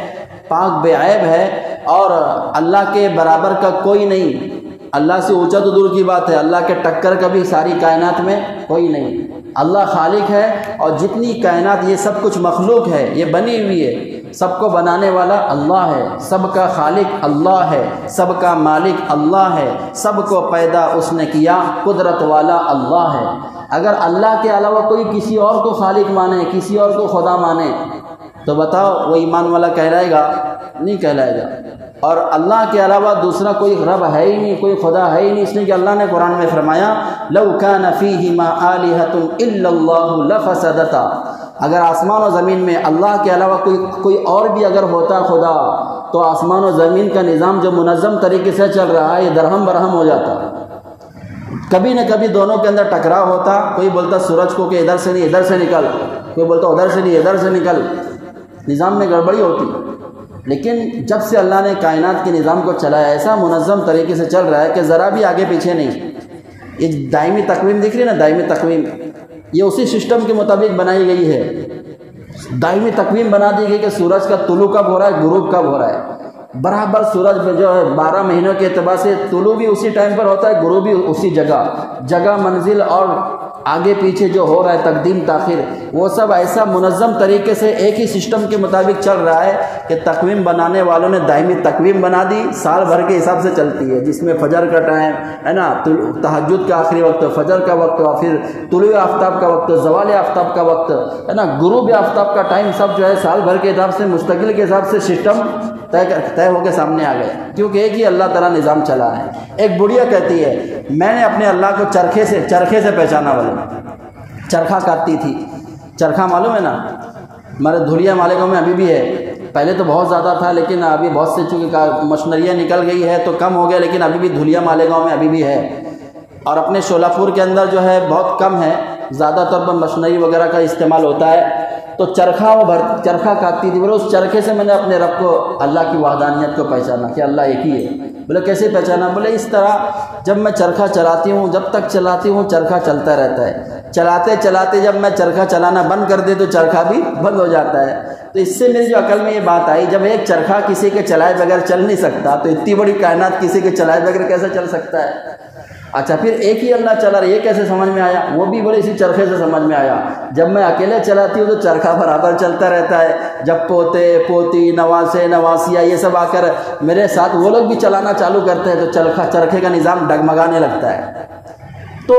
پاک بے عیب ہے، اور اللہ کے برابر کا کوئی نہیں۔ اللہ سے اونچا تو دور کی بات ہے، اللہ کے ٹکر کا بھی ساری کائنات میں کوئی نہیں۔ اللہ خالق ہے، اور جتنی کائنات یہ سب کچھ مخلوق ہے، یہ بنی ہوئی ہے، سب کو بنانے والا اللہ ہے، سب کا خالق اللہ ہے، سب کا مالک اللہ ہے، سب کو پیدا اس نے کیا، قدرت والا اللہ ہے۔ اگر اللہ کے علاوہ کوئی کسی اور کو خالق مانے، کسی اور کو خدا مانے، تو بتاؤ وہ ایمان والا کہلائے گا؟ نہیں کہلائے گا۔ اور اللہ کے علاوہ دوسرا کوئی رب ہے ہی نہیں، کوئی خدا ہے ہی نہیں، اس لیے کہ اللہ نے قرآن میں فرمایا لو کان فیہما آلہۃ الا اللہ لفسدتا، اگر آسمان و زمین میں اللہ کے علاوہ کوئی اور بھی اگر ہوتا خدا، تو آسمان و زمین کا نظام جو منظم طریقے سے چل رہا ہے یہ درہم برہم ہو جاتا۔ کبھی نہ کبھی دونوں کے اندر ٹکراؤ ہوتا، کوئی بولتا سورج کو کہ ادھر سے نہیں ادھر سے نکل، کوئی بولتا ادھر سے نہیں ادھر سے نکل، نظام میں گڑبڑی ہوتی۔ لیکن جب سے اللہ نے کائنات کے نظام کو چلایا، ایسا منظم طریقے سے چل رہا ہے کہ ذرا بھی آگے پیچھے نہیں۔ یہ دائمی تقویم دکھ رہی ہے نا، دائمی تقویم، یہ اسی سسٹم کے مطابق بنائی گئی ہے۔ دائمی تقویم بنا دی گئی کہ سورج کا طلوع کب ہو رہا ہے، غروب کب ہو رہا ہے، برابر سورج میں جو ہے 12 مہینوں کے اعتبار سے طلوع بھی اسی ٹائم پر ہوتا ہے، غروب بھی اسی جگہ منزل، اور آگے پیچھے جو ہو رہا ہے تقدیم تاخیر، وہ سب ایسا منظم طریقے سے ایک ہی سسٹم کے مطابق چل رہا ہے کہ تقویم بنانے والوں نے دائمی تقویم بنا دی، سال بھر کے حساب سے چلتی ہے، جس میں فجر کا ٹائم ہے نا، تہجد کا آخری وقت، فجر کا وقت، اور پھر طلوع آفتاب کا وقت، زوال آفتاب کا وقت ہے نا، غروب آفتاب کا ٹائم، سب جو ہے سال بھر کے حساب سے مستقل کے حساب سے سسٹم طے ہو کے سامنے آ گئے، کیونکہ ایک ہی اللہ تعالیٰ نظام چلا ہے۔ ایک بڑھیا کہتی ہے میں نے اپنے اللہ کو چرخے سے پہچانا والا، چرخہ کاٹتی تھی، چرخہ معلوم ہے نا، ہمارے دھولیا مالیگاؤں میں ابھی بھی ہے، پہلے تو بہت زیادہ تھا لیکن ابھی بہت سے چونکہ مشینریاں نکل گئی ہے تو کم ہو گیا، لیکن ابھی بھی دھولیا مالیگاؤں میں ابھی بھی ہے۔ اور اپنے شولاپور کے اندر جو ہے بہت کم ہے، زیادہ طور پر مشینری وغیرہ کا استعمال ہوتا ہے، تو چرخہ کاٹتی تھی، بولے اس چرخے سے میں نے اپنے رب کو، اللہ کی وحدانیت کو پہچانا کہ اللہ ایک ہی ہے۔ بولے کیسے پہچانا؟ بولے اس طرح جب میں چرخہ چلاتی ہوں، جب تک چلاتی ہوں چرخہ چلتا رہتا ہے، چلاتے چلاتے جب میں چرخہ چلانا بند کر دے تو چرخہ بھی بند ہو جاتا ہے۔ تو اس سے میری جو عقل میں یہ بات آئی، جب ایک چرخہ کسی کے چلائے بغیر چل نہیں سکتا تو اتنی بڑی کائنات کسی کے چلائے بغیر کیسے چل سکتا ہے؟ اچھا پھر ایک ہی اللہ چلا رہا ہے، یہ کیسے سمجھ میں آیا؟ وہ بھی بولے اسی چرخے سے سمجھ میں آیا، جب میں اکیلے چلاتی ہوں تو چرخہ برابر چلتا رہتا ہے، جب پوتے پوتی نواسے نواسیاں یہ سب آ کر میرے ساتھ وہ لوگ بھی چلانا چالو کرتے ہیں تو چرخے کا نظام ڈگمگانے لگتا ہے۔ تو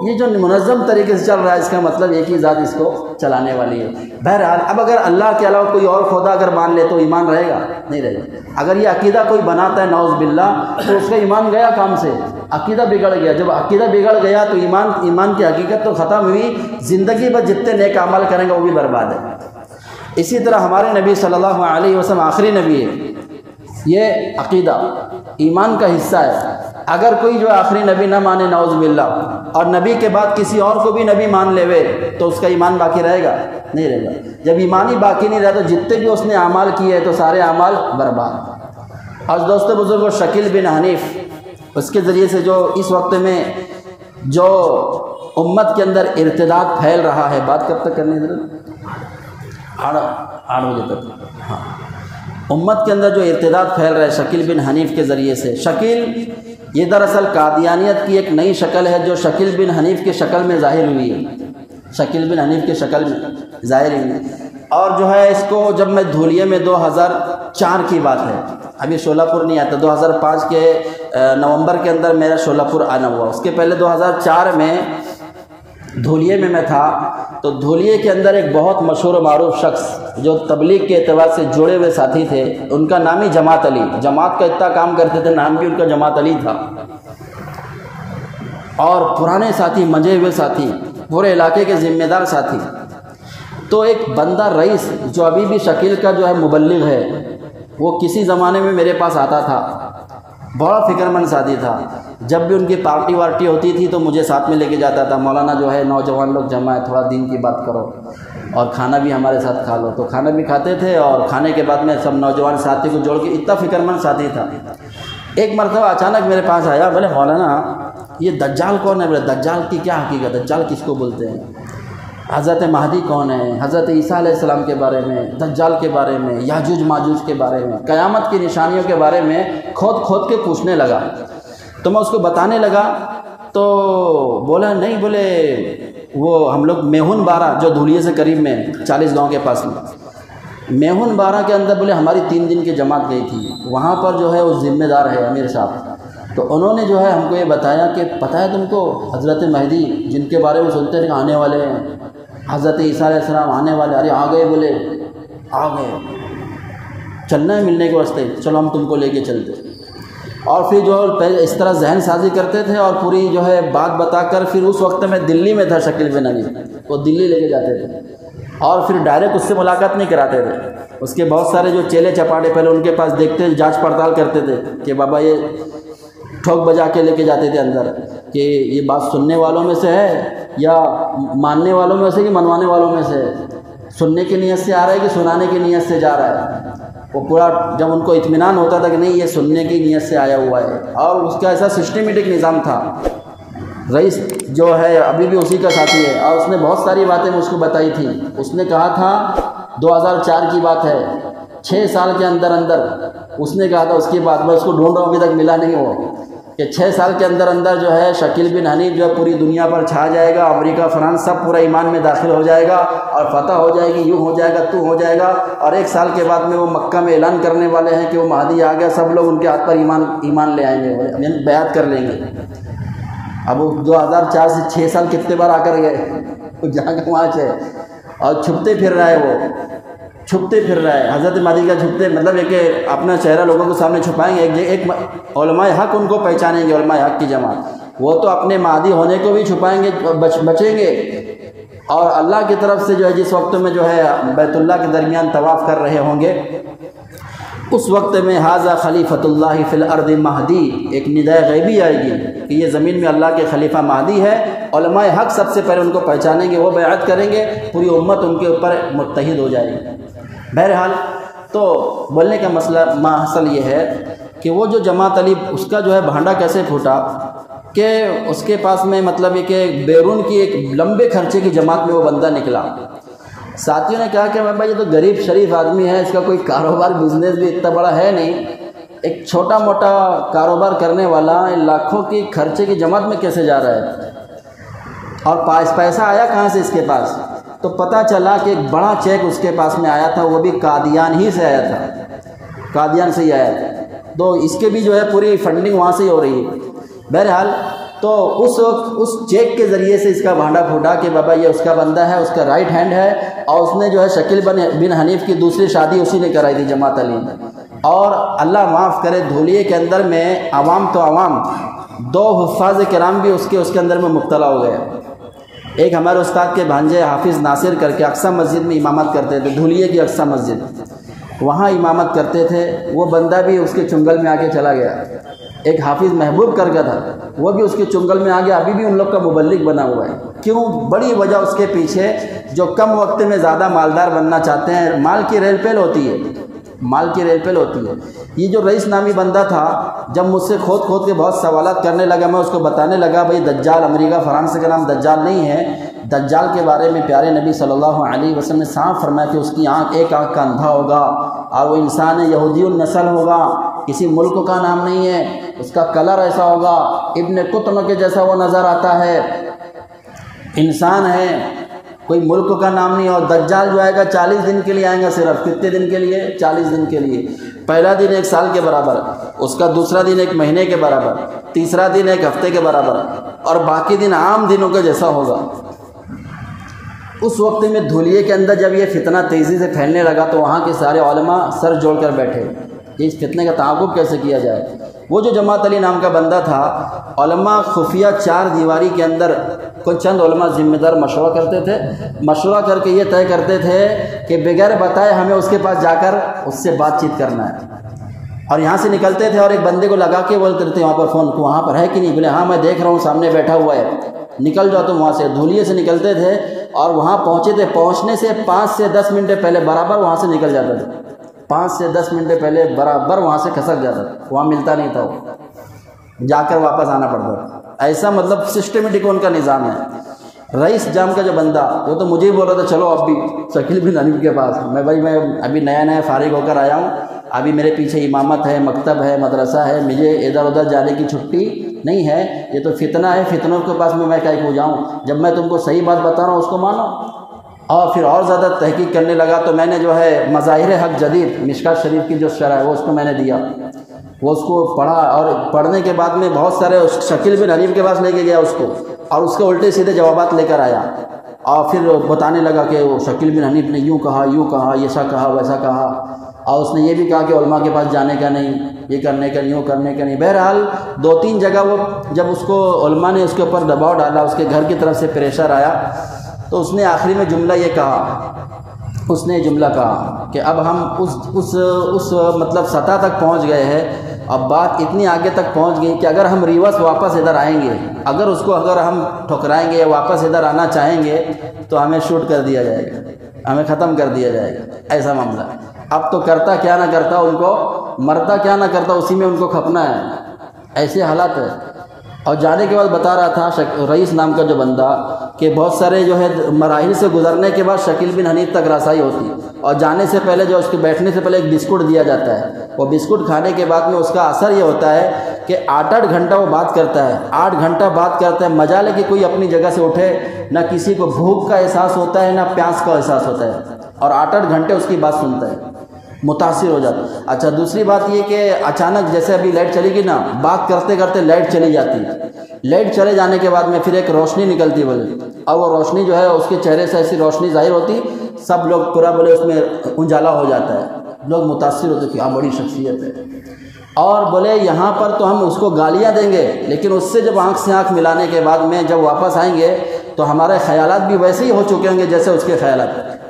یہ جو منظم طریقے سے چل رہا ہے، اس کا مطلب ایک ہی ذات اس کو چلانے والی ہے۔ بہرحال اب اگر اللہ کے علاوہ کوئی اور خدا اگر مان لے تو ایمان رہے گا؟ نہیں رہے گا۔ اگر یہ عقیدہ کوئی بناتا ہے نعوذ باللہ تو اس کا ایمان گیا کام سے، عقیدہ بگڑ گیا۔ جب عقیدہ بگڑ گیا تو ایمان کی حقیقت تو ختم ہوئی، زندگی بھر جتنے نیک اعمال کریں گے وہ بھی برباد ہے۔ اسی طرح ہمارے نبی صلی اللہ علیہ وسلم آخری نبی ہے، یہ عقیدہ ایمان کا حصہ ہے۔ اگر کوئی جو آخری نبی نہ مانے نعوذ باللہ اور نبی کے بعد کسی اور کو بھی نبی مان لے تو اس کا ایمان باقی رہے گا؟ نہیں رہے گا۔ جب ایمان ہی باقی نہیں رہا تو جتنے بھی اس نے اعمال کیے تو سارے اعمال برباد۔ اور دوستو بزرگوں، شکیل بن حنیف، اس کے ذریعے سے جو اس وقت میں جو امت کے اندر ارتداد پھیل رہا ہے، بات کب تک کرنی ہے؟ 8 بجے تک۔ ہاں، امت کے اندر جو ارتداد پھیل رہا ہے شکیل بن حنیف کے ذریعے سے، شکیل یہ دراصل قادیانیت کی ایک نئی شکل ہے جو شکیل بن حنیف کی شکل میں ظاہر ہوئی ہے، شکیل بن حنیف کی شکل میں ظاہر ہوئی ہے۔ اور جو ہے اس کو جب میں دھولیے میں 2004 کی بات ہے، ابھی شولہ پور نہیں آتا، 2005 کے نومبر کے اندر میرا شولہ پور آنا ہوا، اس کے پہلے 2004 میں دھولیے میں تھا۔ تو دھولیے کے اندر ایک بہت مشہور و معروف شخص جو تبلیغ کے اعتبار سے جڑے ہوئے ساتھی تھے، ان کا نام ہی جماعت علی، جماعت کا اتنا کام کرتے تھے، نام بھی ان کا جماعت علی تھا۔ اور پرانے ساتھی، منجے ہوئے ساتھی، پورے علاقے کے ذمہ دار ساتھی۔ تو ایک بندہ رئیس جو ابھی بھی شکیل کا جو ہے مبلغ ہے، وہ کسی زمانے میں میرے پاس آتا تھا، بڑا فکر مند ساتھی تھا۔ جب بھی ان کی پارٹی وارٹی ہوتی تھی تو مجھے ساتھ میں لے کے جاتا تھا، مولانا جو ہے نوجوان لوگ جمع ہے، تھوڑا دین کی بات کرو اور کھانا بھی ہمارے ساتھ کھا لو۔ تو کھانا بھی کھاتے تھے اور کھانے کے بعد میں سب نوجوان ساتھی کو جوڑ کے، اتنا فکر مند ساتھی تھا۔ ایک مرتبہ اچانک میرے پاس آیا، بولے مولانا یہ دجال کون ہے؟ بولے دجال کی کیا حقیقت ہے؟ دجال کس کو بولتے ہیں؟ حضرت مہدی کون ہے؟ حضرت عیسیٰ علیہ السلام کے بارے میں، دجال کے بارے میں، یاجوج ماجوج کے بارے میں، قیامت کی نشانیوں کے بارے میں کھود کے پوچھنے لگا۔ تو میں اس کو بتانے لگا تو بولا نہیں، بولے وہ ہم لوگ میہون بارہ جو دھولیے سے قریب میں 40 گاؤں کے پاس میں، میہون بارہ کے اندر بولے ہماری 3 دن کی جماعت گئی تھی، وہاں پر جو ہے وہ ذمہ دار ہے امیر صاحب۔ تو انہوں نے جو ہے ہم کو یہ بتایا کہ پتہ ہے تم کو حضرت مہدی جن کے بارے میں سنتے تھے آنے والے ہیں، حضرت عیسیٰ علیہ السلام آنے والے، ارے آ گئے، بولے آ گئے، چلنا ہے ملنے کے واسطے، چلو ہم تم کو لے کے چلتے۔ اور پھر جو اس طرح ذہن سازی کرتے تھے اور پوری جو ہے بات بتا کر، پھر اس وقت میں دلی میں تھا شکیل بن حنیف، وہ دلی لے کے جاتے تھے اور پھر ڈائریکٹ اس سے ملاقات نہیں کراتے تھے۔ اس کے بہت سارے جو چیلے چپاٹے پہلے ان کے پاس دیکھتے، جانچ پڑتال کرتے تھے کہ بابا یہ ٹھوک بجا کے لے کے جاتے تھے اندر کہ یہ بات سننے والوں میں سے ہے یا ماننے والوں میں سے کہ منوانے والوں میں سے ہے، سننے کی نیت سے آ رہا ہے کہ سنانے کی نیت سے جا رہا ہے۔ وہ پورا جب ان کو اطمینان ہوتا تھا کہ نہیں یہ سننے کی نیت سے آیا ہوا ہے، اور اس کا ایسا سسٹمیٹک نظام تھا۔ رئیس جو ہے ابھی بھی اسی کا ساتھی ہے اور اس نے بہت ساری باتیں مجھ کو بتائی تھی۔ اس نے کہا تھا 2004 کی بات ہے، 6 سال کے اندر اس نے کہا تھا، اس کے بعد میں اس کو ڈھونڈ رہا ہوں، ابھی تک ملا نہیں وہ، کہ 6 سال کے اندر جو ہے شکیل بن حنیف جو ہے پوری دنیا پر چھا جائے گا، امریکہ فرانس سب پورا ایمان میں داخل ہو جائے گا اور فتح ہو جائے گی، یوں ہو جائے گا، تو ہو جائے گا۔ اور 1 سال کے بعد میں وہ مکہ میں اعلان کرنے والے ہیں کہ وہ مہدی آ گیا، سب لوگ ان کے ہاتھ پر ایمان لے آئیں گے، یعنی بیعت کر لیں گے۔ اب وہ 2004 سے 6 سال کتنے بار آ کر گئے، جہاں کا وہاں ہے، اور چھپتے پھر رہا ہے، وہ چھپتے پھر رہا ہے حضرت مہدی کا، چھپتے مطلب ہے کہ اپنا چہرہ لوگوں کے سامنے چھپائیں گے۔ ایک علماء حق ان کو پہچانیں گے، علماء حق کی جماعت، وہ تو اپنے مہدی ہونے کو بھی چھپائیں گے، بچیں گے، اور اللہ کی طرف سے جو ہے جس وقت میں جو ہے بیت اللہ کے درمیان طواف کر رہے ہوں گے، اس وقت میں حاذا خلیفۃ اللہ فی الارض مہدی، ایک نداء غیبی آئے گی کہ یہ زمین میں اللہ کے خلیفہ مہدی ہے۔ علماء حق سب سے پہلے ان کو پہچانیں گے، وہ بیعت کریں گے، پوری امت ان کے اوپر متحد ہو جائے گی۔ بہرحال تو بولنے کا مسئلہ حاصل یہ ہے کہ وہ جو جماعت علی، اس کا جو ہے بھانڈا کیسے پھوٹا کہ اس کے پاس میں مطلب یہ کہ بیرون کی ایک لمبے خرچے کی جماعت میں وہ بندہ نکلا۔ ساتھیوں نے کہا کہ بھائی یہ تو غریب شریف آدمی ہے، اس کا کوئی کاروبار بزنس بھی اتنا بڑا ہے نہیں، ایک چھوٹا موٹا کاروبار کرنے والا لاکھوں کی خرچے کی جماعت میں کیسے جا رہا ہے، اور پیسہ آیا کہاں سے اس کے پاس؟ تو پتہ چلا کہ ایک بڑا چیک اس کے پاس میں آیا تھا، وہ بھی قادیان ہی سے آیا تھا، قادیان سے ہی آیا تھا، تو اس کے بھی جو ہے پوری فنڈنگ وہاں سے ہی ہو رہی ہے۔ بہرحال تو اس وقت اس چیک کے ذریعے سے اس کا بھانڈا پھوٹا کہ بابا یہ اس کا بندہ ہے، اس کا رائٹ ہینڈ ہے، اور اس نے جو ہے شکیل بن حنیف کی دوسری شادی اسی نے کرائی تھی جماعت علی نے۔ اور اللہ معاف کرے دھولیے کے اندر میں عوام تو عوام، 2 حفاظ کرام بھی اس کے اندر میں مبتلا ہو گئے۔ ایک ہمارے استاد کے بھانجے حافظ ناصر کر کے اقصی مسجد میں امامت کرتے تھے، دھولیے کی اقصی مسجد، وہاں امامت کرتے تھے، وہ بندہ بھی اس کے چنگل میں آ کے چلا گیا۔ ایک حافظ محبوب کر کے تھا، وہ بھی اس کے چنگل میں آ گیا، ابھی بھی ان لوگ کا مبلغ بنا ہوا ہے۔ کیوں؟ بڑی وجہ اس کے پیچھے، جو کم وقت میں زیادہ مالدار بننا چاہتے ہیں، مال کی ریل پیل ہوتی ہے، مال کی ریل پیل ہوتی ہے۔ یہ جو رئیس نامی بندہ تھا، جب مجھ سے کھود کے بہت سوالات کرنے لگا، میں اس کو بتانے لگا بھائی دجال امریکہ فرانس کا نام دجال نہیں ہے، دجال کے بارے میں پیارے نبی صلی اللہ علیہ وسلم نے صاف فرمایا کہ اس کی ایک آنکھ کا اندھا ہوگا، اور وہ انسان یہودی النسل ہوگا، کسی ملک کا نام نہیں ہے، اس کا کلر ایسا ہوگا، ابن قطن کے جیسا وہ نظر آتا ہے، انسان ہے، کوئی ملک کا نام نہیں۔ اور دجال جو آئے گا 40 دن کے لیے آئے گا، صرف کتنے دن کے لیے؟ 40 دن کے لیے۔ پہلا دن 1 سال کے برابر، اس کا دوسرا دن 1 مہینے کے برابر، تیسرا دن 1 ہفتے کے برابر، اور باقی دن عام دنوں کے جیسا ہوگا۔ اس وقت میں دھولیے کے اندر جب یہ فتنہ تیزی سے پھیلنے لگا تو وہاں کے سارے علماء سر جوڑ کر بیٹھے کہ اس فتنے کا تعاقب کیسے کیا جائے۔ وہ جو جماعت علی نام کا بندہ تھا، علماء خفیہ 4 دیواری کے اندر کوئی چند علماء ذمہ دار مشورہ کرتے تھے، مشورہ کر کے یہ طے کرتے تھے کہ بغیر بتائے ہمیں اس کے پاس جا کر اس سے بات چیت کرنا ہے۔ اور یہاں سے نکلتے تھے اور ایک بندے کو لگا کے بولتے تھے وہاں پر فون، وہاں پر ہے کہ نہیں؟ بولے ہاں میں دیکھ رہا ہوں سامنے بیٹھا ہوا ہے، نکل جاؤ تم وہاں سے۔ دھولیے سے نکلتے تھے اور وہاں پہنچے تھے، پہنچنے سے 5 سے 10 منٹ پہلے برابر وہاں سے نکل جاتا تھا، 5 سے 10 منٹ پہلے برابر وہاں سے کھسک جاتا تھا، وہاں ملتا نہیں تھا، وہ جا کر واپس آنا پڑتا تھا۔ ایسا مطلب سسٹمیٹک ان کا نظام ہے۔ رئیس جام کا جو بندہ، وہ تو مجھے ہی بول رہا تھا چلو اب بھی شکیل بن حنیف کے پاس۔ میں ابھی نیا فارغ ہو کر آیا ہوں، ابھی میرے پیچھے امامت ہے، مکتب ہے، مدرسہ ہے، مجھے ادھر ادھر جانے کی چھٹی نہیں ہے، یہ تو فتنہ ہے، فتنوں کے پاس میں کہیں کو جاؤں؟ جب میں تم کو صحیح بات بتا رہا ہوں اس کو مانو۔ اور پھر اور زیادہ تحقیق کرنے لگا تو میں نے جو ہے مظاہر حق جدید مشکات شریف کی جو شرح ہے وہ اس کو میں نے دیا، وہ اس کو پڑھا، اور پڑھنے کے بعد میں بہت سارے شکیل بن حنیف کے پاس لے کے گیا اس کو، اور اس کے الٹے سیدھے جوابات لے کر آیا، اور پھر بتانے لگا کہ وہ شکیل بن حنیف نے یوں کہا، ایسا کہا، ویسا کہا، اور اس نے یہ بھی کہا کہ علماء کے پاس جانے کا نہیں، یہ کرنے کا، یوں کرنے کا نہیں۔ بہرحال 2-3 جگہ وہ جب اس کو علماء نے اس کے اوپر دباؤ ڈالا، اس کے گھر کی طرف سے پریشر آیا، تو اس نے آخری میں جملہ یہ کہا، اس نے جملہ کہا کہ اب ہم اس مطلب سطح تک پہنچ گئے ہیں، اب بات اتنی آگے تک پہنچ گئی کہ اگر ہم ریورس واپس ادھر آئیں گے، اگر ہم ٹھکرائیں گے یا واپس ادھر آنا چاہیں گے تو ہمیں شوٹ کر دیا جائے گا، ہمیں ختم کر دیا جائے گا، ایسا معاملہ۔ اب تو کرتا کیا نہ کرتا ان کو، مرتا کیا نہ کرتا اسی میں ان کو کھپنا ہے، ایسے حالات ہے۔ اور جانے کے بعد بتا رہا تھا رئیس نام کا جو بندہ کہ بہت سارے جو ہے مراحل سے گزرنے کے بعد شکیل بن حنیف تک رسائی ہوتی ہے، اور جانے سے پہلے جو اس کے بیٹھنے سے پہلے ایک بسکٹ دیا جاتا ہے، وہ بسکٹ کھانے کے بعد میں اس کا اثر یہ ہوتا ہے کہ 8-8 گھنٹہ وہ بات کرتا ہے، 8 گھنٹہ بات کرتا ہے، مجال ہے کہ کوئی اپنی جگہ سے اٹھے، نہ کسی کو بھوک کا احساس ہوتا ہے نہ پیاس کا احساس ہوتا ہے، اور 8-8 گھنٹے اس کی بات سنتا ہے، متاثر ہو جاتا ہے۔ اچھا دوسری بات یہ کہ اچانک جیسے ابھی لائٹ چلی گئی نا، بات کرتے کرتے لائٹ چلی جاتی ہے، لائٹ چلے جانے کے بعد میں پھر ایک روشنی نکلتی بولے، اور وہ روشنی جو ہے اس کے چہرے سے ایسی روشنی ظاہر ہوتی، سب لوگ پورا بولے اس میں اجالا ہو جاتا ہے، لوگ متاثر ہوتے کہ ہاں بڑی شخصیت ہے، اور بولے یہاں پر تو ہم اس کو گالیاں دیں گے، لیکن اس سے جب آنکھ سے آنکھ ملانے کے بعد میں جب واپس آئیں گے تو ہمارے خیالات بھی ویسے ہی ہو چکے ہوں گے جیسے اس کے خیالات۔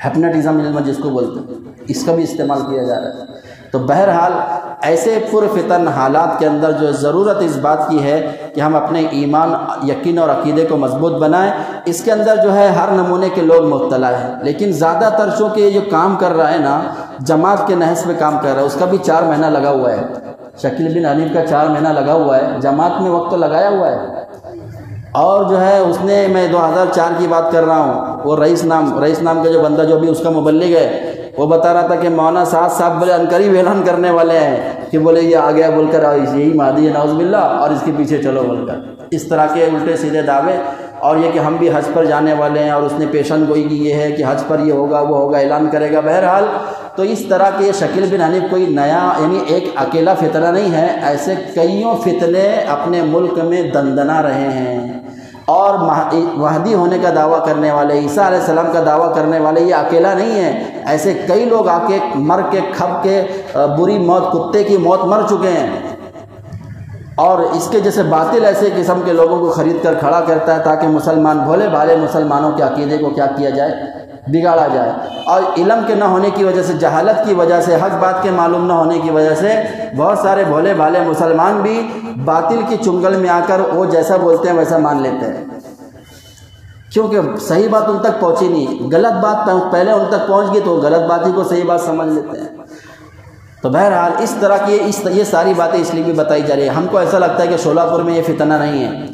ہیپناٹزم علم جس کو بولتے ہیں، اس کا بھی استعمال کیا جا رہا ہے۔ تو بہرحال ایسے پرفتن حالات کے اندر جو ضرورت اس بات کی ہے کہ ہم اپنے ایمان، یقین اور عقیدے کو مضبوط بنائیں۔ اس کے اندر جو ہے ہر نمونے کے لوگ مبتلا ہیں، لیکن زیادہ تر چونکہ جو کام کر رہا ہے نا، جماعت کے نحس پہ کام کر رہا ہے، اس کا بھی 4 مہینہ لگا ہوا ہے۔ شکیل بن حنیف کا 4 مہینہ لگا ہوا ہے، جماعت میں وقت تو لگایا ہوا ہے۔ اور جو ہے اس نے، میں 2004 کی بات کر رہا ہوں، وہ رئیس نام کا جو بندہ جو بھی اس کا مبلغ ہے، وہ بتا رہا تھا کہ مولانا صاحب بولے عنقریب اعلان کرنے والے ہیں کہ بولے یہ آ گیا بول کر یہی مہدی ہے نعوذ باللہ، اور اس کے پیچھے چلو بول کر، اس طرح کے الٹے سیدھے دعوے۔ اور یہ کہ ہم بھی حج پر جانے والے ہیں، اور اس نے پیشن گوئی کی یہ ہے کہ حج پر یہ ہوگا وہ ہوگا، اعلان کرے گا۔ بہرحال تو اس طرح کے شکیل بن حنیف کوئی نیا، یعنی ایک اکیلا فتنہ نہیں ہے، ایسے کئیوں فتنے اپنے ملک میں دندنا رہے ہیں۔ اور مہدی ہونے کا دعویٰ کرنے والے، عیسیٰ علیہ السلام کا دعویٰ کرنے والے یہ اکیلا نہیں ہے، ایسے کئی لوگ آ کے مر کے کھپ کے بری موت، کتے کی موت مر چکے ہیں۔ اور اس کے جیسے باطل ایسے قسم کے لوگوں کو خرید کر کھڑا کرتا ہے تاکہ مسلمان، بھولے بھالے مسلمانوں کے عقیدے کو کیا کیا جائے، بگاڑا جائے۔ اور علم کے نہ ہونے کی وجہ سے، جہالت کی وجہ سے، حق بات کے معلوم نہ ہونے کی وجہ سے بہت سارے بھولے بھالے مسلمان بھی باطل کی چنگل میں آ کر وہ جیسا بولتے ہیں ویسا مان لیتے ہیں، کیونکہ صحیح بات ان تک پہنچی نہیں، غلط بات پہلے ان تک پہنچ گئی تو غلط بات ہی کو صحیح بات سمجھ لیتے ہیں۔ تو بہرحال اس طرح کی یہ ساری باتیں اس لیے بھی بتائی جا رہی ہیں۔ ہم کو ایسا لگتا ہے کہ شولہ پور میں یہ فتنہ نہیں ہے،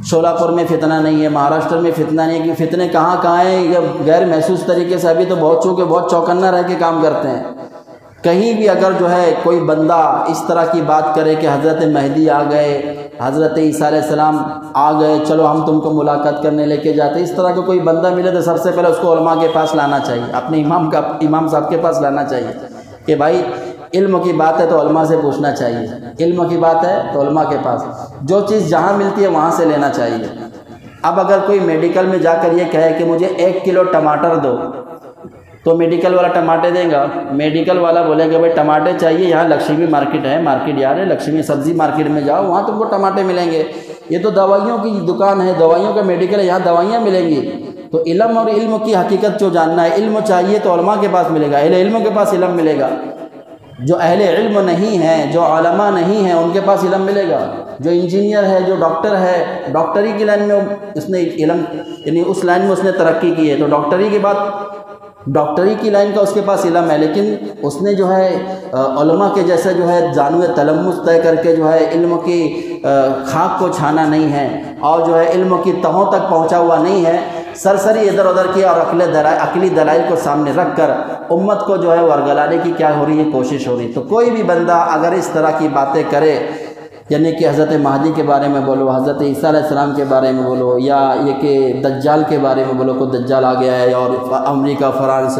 شولہ پور میں فتنہ نہیں ہے، مہاراشٹر میں فتنہ نہیں ہے، کہ فتنے کہاں کہاں ہیں، یہ غیر محسوس طریقے سے ابھی تو بہت چوکنا رہ کے کام کرتے ہیں۔ کہیں بھی اگر جو ہے کوئی بندہ اس طرح کی بات کرے کہ حضرت مہدی آ گئے، حضرت عیسیٰ علیہ السلام آ گئے، چلو ہم تم کو ملاقات کرنے لے کے جاتے، اس طرح کا کوئی بندہ ملے تو سب سے پہلے اس کو علماء کے پاس لانا چاہیے، اپنے امام صاحب کے پاس لانا چاہیے کہ بھائی علم کی بات ہے تو علماء سے پوچھنا چاہیے، علم کی بات ہے تو علماء کے پاس، جو چیز جہاں ملتی ہے وہاں سے لینا چاہیے۔ اب اگر کوئی میڈیکل میں جا کر یہ کہے کہ مجھے 1 کلو ٹماٹر دو، تو میڈیکل والا ٹماٹے دیں گا؟ میڈیکل والا بولے گا بھائی ٹماٹے چاہیے، یہاں لکشمی مارکیٹ ہے، مارکیٹ یاد ہے لکشمی سبزی مارکیٹ میں جاؤ، وہاں تم کو ٹماٹے ملیں گے، یہ تو دوائیوں کی دکان ہے، دوائیوں کا میڈیکل ہے، یہاں دوائیاں ملیں گی۔ تو علم اور علم کی حقیقت جو جاننا ہے، علم چاہیے تو علماء کے پاس ملے گا، اہل علم کے پاس علم ملے گا۔ جو اہل علم نہیں ہیں، جو علماء نہیں ہیں، ان کے پاس علم ملے گا۔ جو انجینئر ہے، جو ڈاکٹر ہے، ڈاکٹری کی لائن میں اس نے علم، یعنی اس لائن میں اس نے ترقی کی ہے، تو ڈاکٹری کے بعد ڈاکٹری کی لائن کا اس کے پاس علم ہے، لیکن اس نے جو ہے علماء کے جیسے جو ہے جانوِ تلمس طے کر کے جو ہے علم کی خاک کو چھانا نہیں ہے، اور جو ہے علم کی تہوں تک پہنچا ہوا نہیں ہے، سرسری ادھر ادھر کی اور عقلی دلائل کو سامنے رکھ کر امت کو جو ہے ورگلانے کی کیا ہو رہی ہے، کوشش ہو رہی ہے۔ تو کوئی بھی بندہ اگر اس طرح کی باتیں کرے، یعنی کہ حضرت مہدی کے بارے میں بولو، حضرت عیسیٰ علیہ السلام کے بارے میں بولو، یا یہ کہ دجال کے بارے میں بولو کہ دجال آ گیا ہے، اور امریکہ فرانس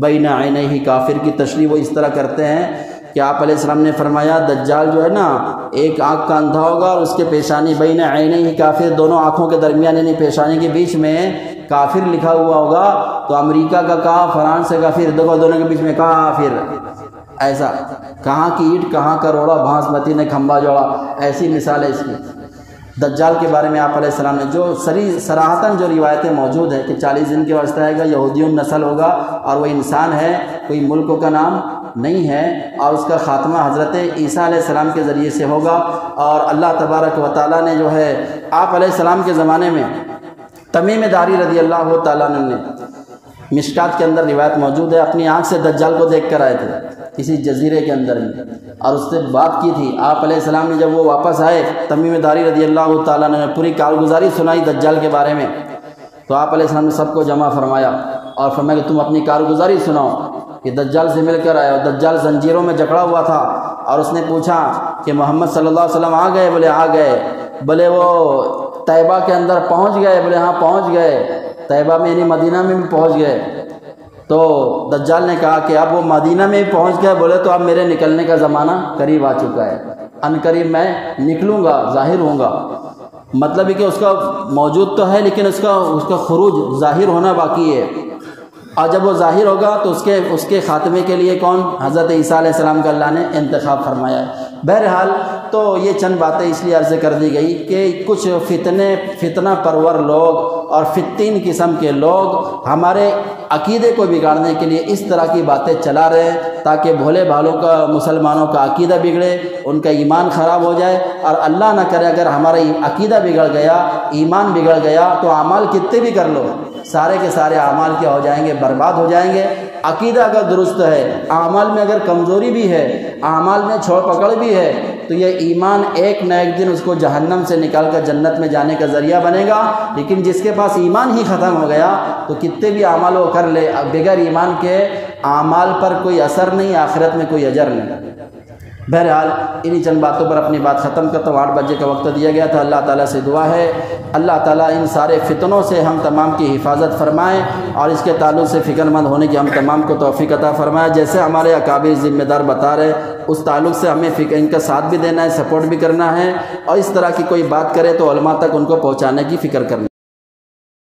بین عینیہ کافر کی تشریح وہ اس طرح کرتے ہیں کہ آپ علیہ السلام نے فرمایا دجال جو ہے نا، ایک آنکھ کا اندھا ہوگا اور اس کے پیشانی بین عینیہ کافر، دونوں آنکھوں کے درمیان یعنی پیشانی کے بیچ میں کافر لکھا ہوا ہوگا، تو امریکہ کا کا، فرانس کا پھر دونوں کے بیچ میں کافر، ایسا کہاں کی اینٹ کہاں کا روڑا، بھانس متی نے کھمبا جوڑا، ایسی مثال ہے اس کی۔ دجال کے بارے میں آپ علیہ السلام نے جو صراحتاً جو روایتیں موجود ہیں کہ 40 دن کے واسطے آئے گا، یہودیوں نسل ہوگا، اور وہ انسان ہے، کوئی ملک کا نام نہیں ہے، اور اس کا خاتمہ حضرت عیسیٰ علیہ السلام کے ذریعے سے ہوگا۔ اور اللہ تبارک و تعالیٰ نے جو ہے آپ علیہ السلام کے زمانے میں تمیم داری رضی اللہ تعالیٰ عنہ نے، مشکات کے اندر روایت موجود ہے، اپنی آنکھ سے دجال کو دیکھ کر آئے تھے کسی جزیرے کے اندر میں، اور اس سے بات کی تھی۔ آپ علیہ السلام نے جب وہ واپس آئے، تمیم داری رضی اللہ تعالیٰ نے پوری کارگزاری سنائی دجال کے بارے میں، تو آپ علیہ السلام نے سب کو جمع فرمایا اور فرمایا کہ تم اپنی کارگزاری سناؤ کہ دجال سے مل کر آئے، اور دجال زنجیروں میں جکڑا ہوا تھا، اور اس نے پوچھا کہ محمد صلی اللہ علیہ وسلم آ گئے؟ بولے آ گئے۔ بولے وہ طیبہ کے اندر پہنچ گئے؟ بولے ہاں پہنچ گئے، طیبہ میں یعنی مدینہ میں بھی پہنچ گئے۔ تو دجال نے کہا کہ اب وہ مدینہ میں بھی پہنچ گئے، بولے تو اب میرے نکلنے کا زمانہ قریب آ چکا ہے، ان قریب میں نکلوں گا، ظاہر ہوں گا۔ مطلب ہے کہ اس کا موجود تو ہے لیکن اس کا خروج ظاہر ہونا باقی ہے، اور جب وہ ظاہر ہوگا تو اس کے خاتمے کے لیے کون؟ حضرت عیسیٰ علیہ السلام کا اللہ نے انتخاب فرمایا ہے۔ بہرحال تو یہ چند باتیں اس لیے عرض کر دی گئی کہ کچھ فتنہ پرور لوگ اور فتین قسم کے لوگ ہمارے عقیدے کو بگاڑنے کے لیے اس طرح کی باتیں چلا رہے ہیں، تاکہ بھولے بھالوں کا مسلمانوں کا عقیدہ بگڑے، ان کا ایمان خراب ہو جائے، اور اللہ نہ کرے اگر ہمارا عقیدہ بگڑ گیا، ایمان بگڑ گیا تو اعمال کتنے بھی کر لو سارے کے سارے اعمال کیا ہو جائیں گے؟ برباد ہو جائیں گے۔ عقیدہ اگر درست ہے، اعمال میں اگر کمزوری بھی ہے، اعمال میں چھوڑ پکڑ بھی ہے، تو یہ ایمان ایک نہ ایک دن اس کو جہنم سے نکال کر جنت میں جانے کا ذریعہ بنے گا۔ لیکن جس کے پاس ایمان ہی ختم ہو گیا تو کتنے بھی اعمال وہ کر لے، بغیر ایمان کے اعمال پر کوئی اثر نہیں، آخرت میں کوئی اجر نہیں۔ بہرحال انہی چند باتوں پر اپنی بات ختم کرتا ہوں، 8 بجے کا وقت دیا گیا تھا۔ اللہ تعالیٰ سے دعا ہے اللہ تعالیٰ ان سارے فتنوں سے ہم تمام کی حفاظت فرمائیں، اور اس کے تعلق سے فکر مند ہونے کی ہم تمام کو توفیق عطا فرمائے۔ جیسے ہمارے اکابر ذمہ دار بتا رہے اس تعلق سے ہمیں ان کا ساتھ بھی دینا ہے، سپورٹ بھی کرنا ہے، اور اس طرح کی کوئی بات کرے تو علماء تک ان کو پہنچانے کی فکر کرنا ہے۔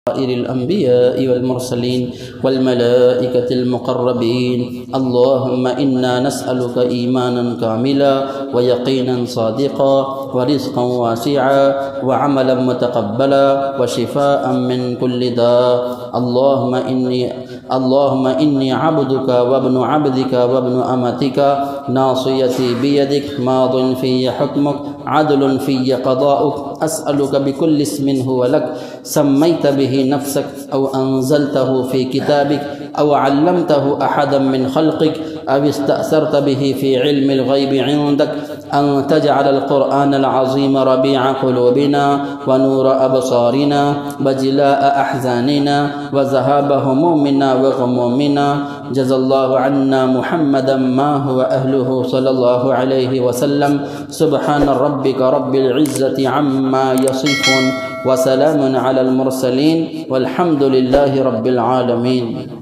الأنبياء والمرسلين والملائكة المقربين اللهم إنا نسألك إيمانا كاملا ويقينا صادقا ورزقا واسعا وعملا متقبلا وشفاء من كل داء اللهم إني عبدك وابن عبدك وابن أمتك ناصيتي بيدك ماض في حكمك عدل في قضاؤك أسألك بكل اسم هو لك سميت به نفسك أو أنزلته في كتابك أو علمته أحدا من خلقك أو استأثرت به في علم الغيب عندك أن تجعل القرآن العظيم ربيع قلوبنا ونور أبصارنا وجلاء أحزاننا وذهاب همومنا وغمومنا جزا الله عنا محمدا ما هو أهله صلى الله عليه وسلم سبحان ربك رب العزة عما يصفون وسلام على المرسلين والحمد لله رب العالمين۔